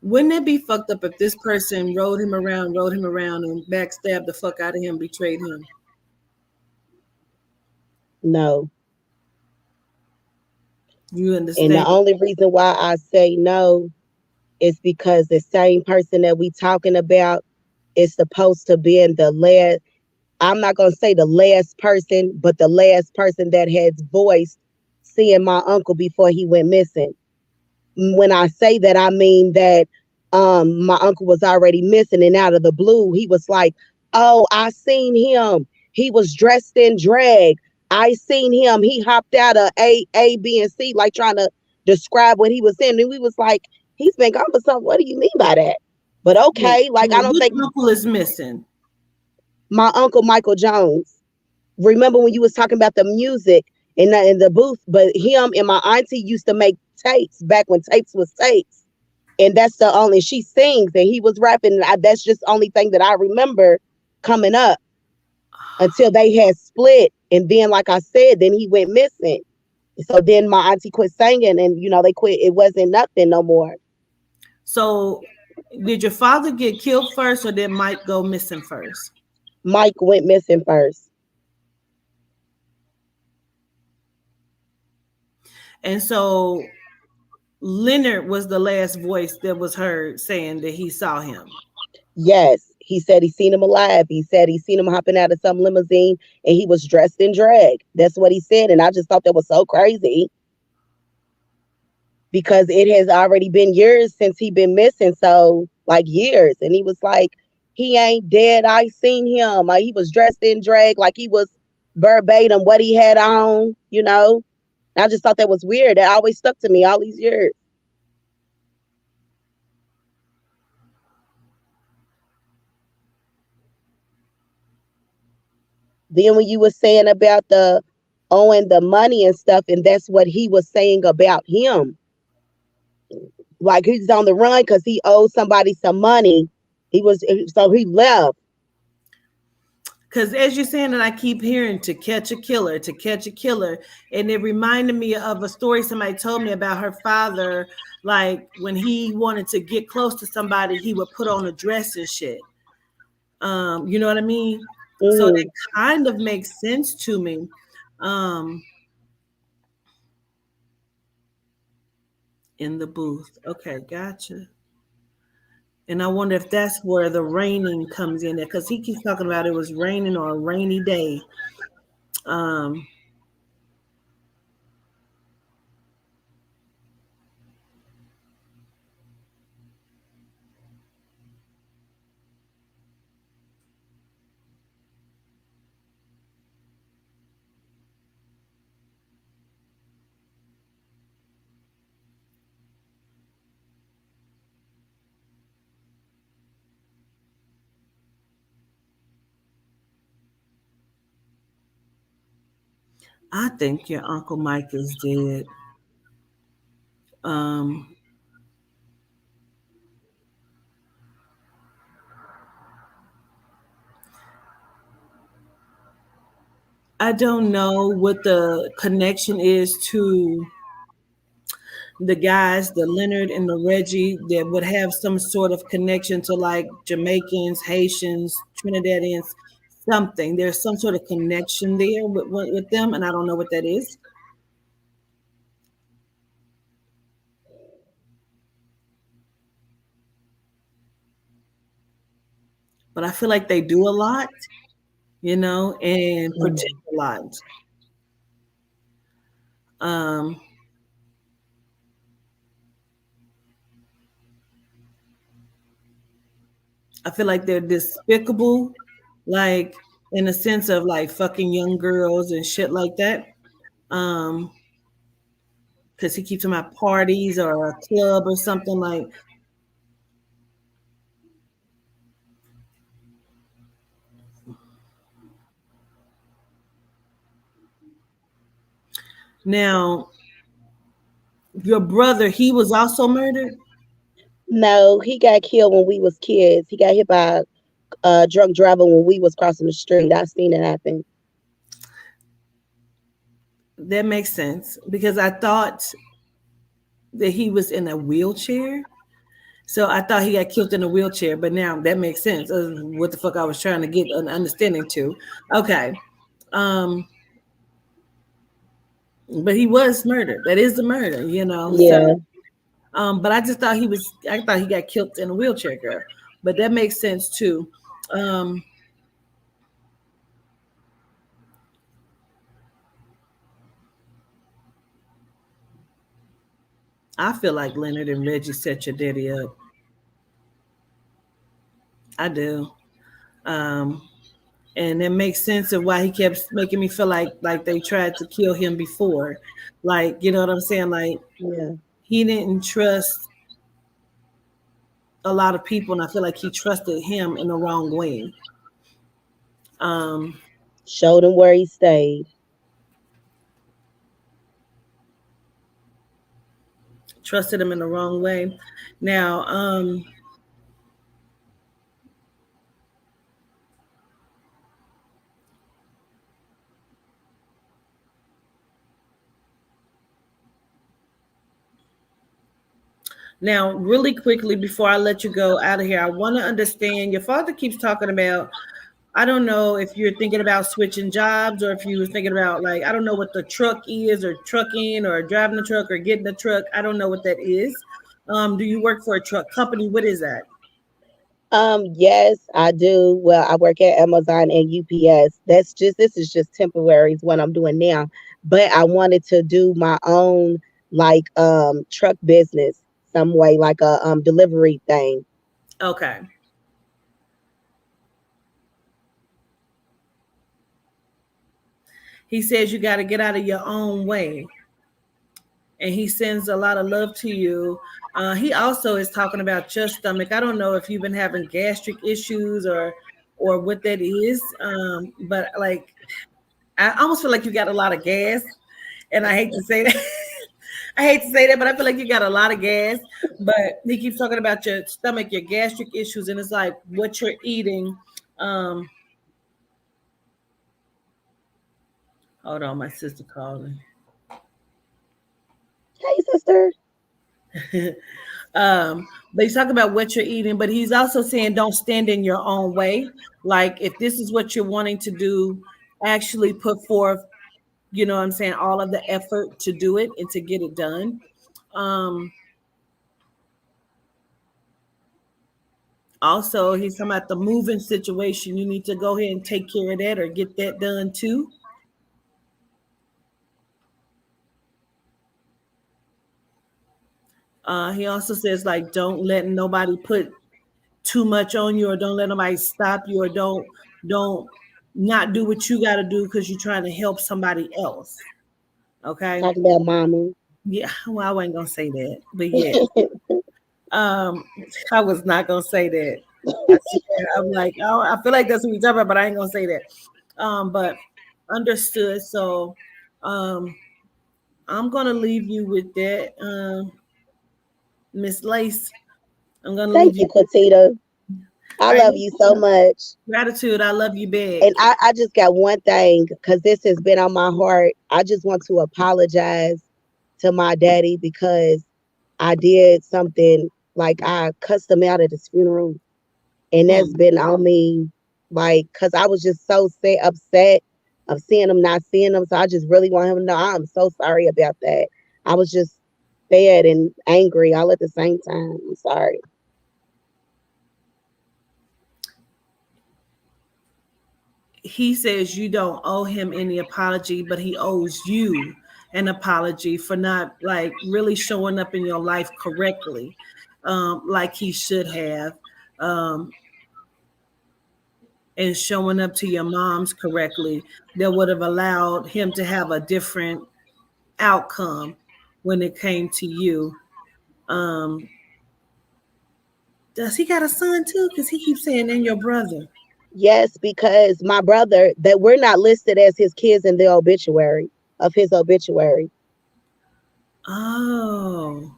Wouldn't it be fucked up if this person rode him around, and backstabbed the fuck out of him, betrayed him? No. You And understand? the only reason why I say no is because the same person that we talking about is supposed to be in the last. I'm not going to say the last person, but the last person that has voiced seeing my uncle before he went missing. When I say that, I mean that my uncle was already missing, and out of the blue, he was like, "Oh, I seen him. He was dressed in drag. I seen him. He hopped out of A, B, and C, like trying to describe what he was in." And we was like, "He's been gone for something. What do you mean by that?" But okay, like I don't Which think uncle is missing? my uncle Michael Jones. Remember when you was talking about the music in the booth? But him and my auntie used to make tapes back when tapes was tapes, and that's the only she sings and he was rapping. And that's just the only thing that I remember coming up until they had split. And then, like I said, then he went missing. So then my auntie quit singing, and they quit. It wasn't nothing no more. So, did your father get killed first, or did Mike go missing first? Mike went missing first. And so Leonard was the last voice that was heard saying that he saw him. Yes, he said he seen him alive. He said he seen him hopping out of some limousine and he was dressed in drag. That's what he said. And I just thought that was so crazy because it has already been years since he been missing. So like years. And he was like, he ain't dead. I seen him. He was dressed in drag, like he was verbatim what he had on, I just thought that was weird. That always stuck to me all these years. Then when you were saying about the owing the money and stuff, and that's what he was saying about him. Like he's on the run because he owed somebody some money. So he left. Because as you're saying that, I keep hearing to catch a killer, to catch a killer. And it reminded me of a story somebody told me about her father. Like when he wanted to get close to somebody, he would put on a dress and shit. You know what I mean? So that kind of makes sense to me. In the booth. Okay, gotcha. And I wonder if that's where the raining comes in there, because he keeps talking about it was raining or a rainy day. I think your Uncle Mike is dead. I don't know what the connection is to the guys, the Leonard and the Reggie, that would have some sort of connection to like Jamaicans, Haitians, Trinidadians, something. There's some sort of connection there with them, and I don't know what that is. But I feel like they do a lot, and protect a lot. I feel like they're despicable, like in a sense of like fucking young girls and shit like that. Because he keeps them at parties or a club or something like. Now, your brother, he was also murdered? No, he got killed when we was kids. He got hit by a drunk driver when we was crossing the street. I seen it happen. That makes sense because I thought that he was in a wheelchair. So I thought he got killed in a wheelchair, but now that makes sense. What the fuck I was trying to get an understanding to. Okay. But he was murdered. That is the murder, Yeah. So, but I just thought I thought he got killed in a wheelchair, girl. But that makes sense too. I feel like Leonard and Reggie set your daddy up. I do. Um, and it makes sense of why he kept making me feel like they tried to kill him before. Like, you know what I'm saying? Like Yeah. he didn't trust a lot of people, and I feel like he trusted him in the wrong way. Um, Showed him where he stayed. trusted him in the wrong way. Now, now, really quickly before I let you go out of here, I want to understand. Your father keeps talking about. I don't know if you're thinking about switching jobs or if you were thinking about like I don't know what the truck is or trucking or driving the truck or getting the truck. I don't know what that is. Do you work for a truck company? What is that? Yes, I do. Well, I work at Amazon and UPS. This is just temporary is what I'm doing now. But I wanted to do my own like truck business some way, like a delivery thing. Okay. He says you got to get out of your own way, and he sends a lot of love to you. He also is talking about your stomach. I don't know if you've been having gastric issues or what that is, but like I almost feel like you got a lot of gas, and I hate to say that. I hate to say that, but I feel like you got a lot of gas. But he keeps talking about your stomach, your gastric issues, and it's like what you're eating. Um, hold on, my sister calling. Hey, sister. But he's talking about what you're eating, but he's also saying don't stand in your own way. Like if this is what you're wanting to do, actually put forth, you know what I'm saying, all of the effort to do it and to get it done. Um, Also, he's talking about the moving situation. You need to go ahead and take care of that or get that done too. He also says like don't let nobody put too much on you or don't let nobody stop you or don't not do what you got to do because you're trying to help somebody else. Okay. Talking about mama. Yeah. Well, I wasn't gonna say that, but yeah. Um, I was not gonna say that. I swear, I'm like, oh, I feel like that's what we talking about, but I ain't gonna say that. But understood. So, um, I'm gonna leave you with that, Miss Lace. I'm gonna leave Thank you, you. Quatita. I All right, love you so much. gratitude. I love you back. And I just got one thing because this has been on my heart. I just want to apologize to my daddy because I did something like I cussed him out at his funeral. And that's Mm. been on me, like, because I was just so upset of seeing him, not seeing him. So I just really want him to know I'm so sorry about that. I was just sad and angry all at the same time. I'm sorry. He says you don't owe him any apology, but he owes you an apology for not like really showing up in your life correctly, like he should have, um, and showing up to your mom's correctly. That would have allowed him to have a different outcome when it came to you. Um, does he got a son too? Because he keeps saying, "And your brother." Yes, because my brother, that we're not listed as his kids in the obituary of his obituary. Oh,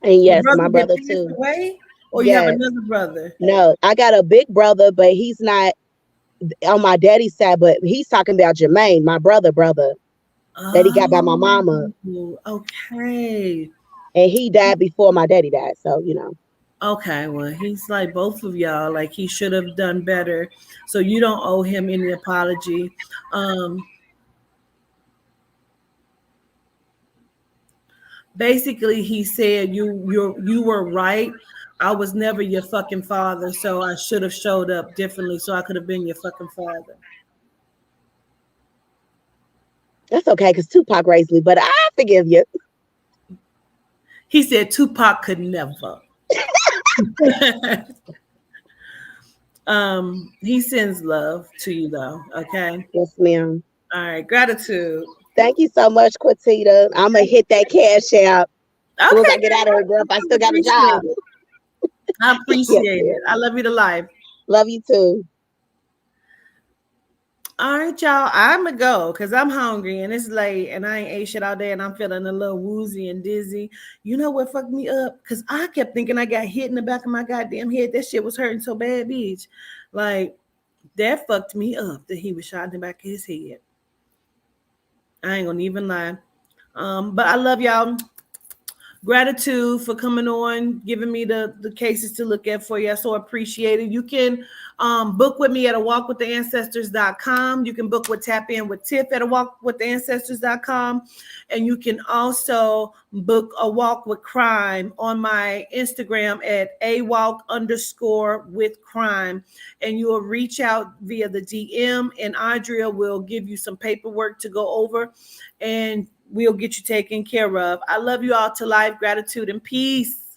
And your yes, brother my that brother passed too. away, or you have Yes. another brother? No, I got a big brother, but he's not on my daddy's side, but he's talking about Jermaine, my brother that he got by my mama. Oh, okay. And he died before my daddy died. So, you know. Okay, well, he's like both of y'all, like he should have done better. So you don't owe him any apology. Um, Basically, he said you were right. I was never your fucking father, so I should have showed up differently, so I could have been your fucking father. That's okay because Tupac raised me, but I forgive you. He said Tupac could never. He sends love to you though. Okay. Yes, ma'am. All right. Gratitude. Thank you so much, Quatita. I'm gonna hit that cash out as soon as I Okay. get out of here, girl. If I still got a Appreciate job. it. I appreciate Yes, it. I love you to life. love you too. All right, y'all. I'm gonna go because I'm hungry and it's late and I ain't ate shit all day and I'm feeling a little woozy and dizzy. You know what fucked me up? Because I kept thinking I got hit in the back of my goddamn head. That shit was hurting so bad, bitch. Like that fucked me up that he was shot in the back of his head. I ain't gonna even lie. But I love y'all. Gratitude for coming on, giving me the cases to look at for you. I so appreciate it. You can book with me at awalkwithancestors.com. You can book with Tap In with Tiff at awalkwithancestors.com. And you can also book a walk with crime on my Instagram at awalk_with_crime. And you will reach out via the DM and Adria will give you some paperwork to go over and we'll get you taken care of. I love you all to life, gratitude, and peace.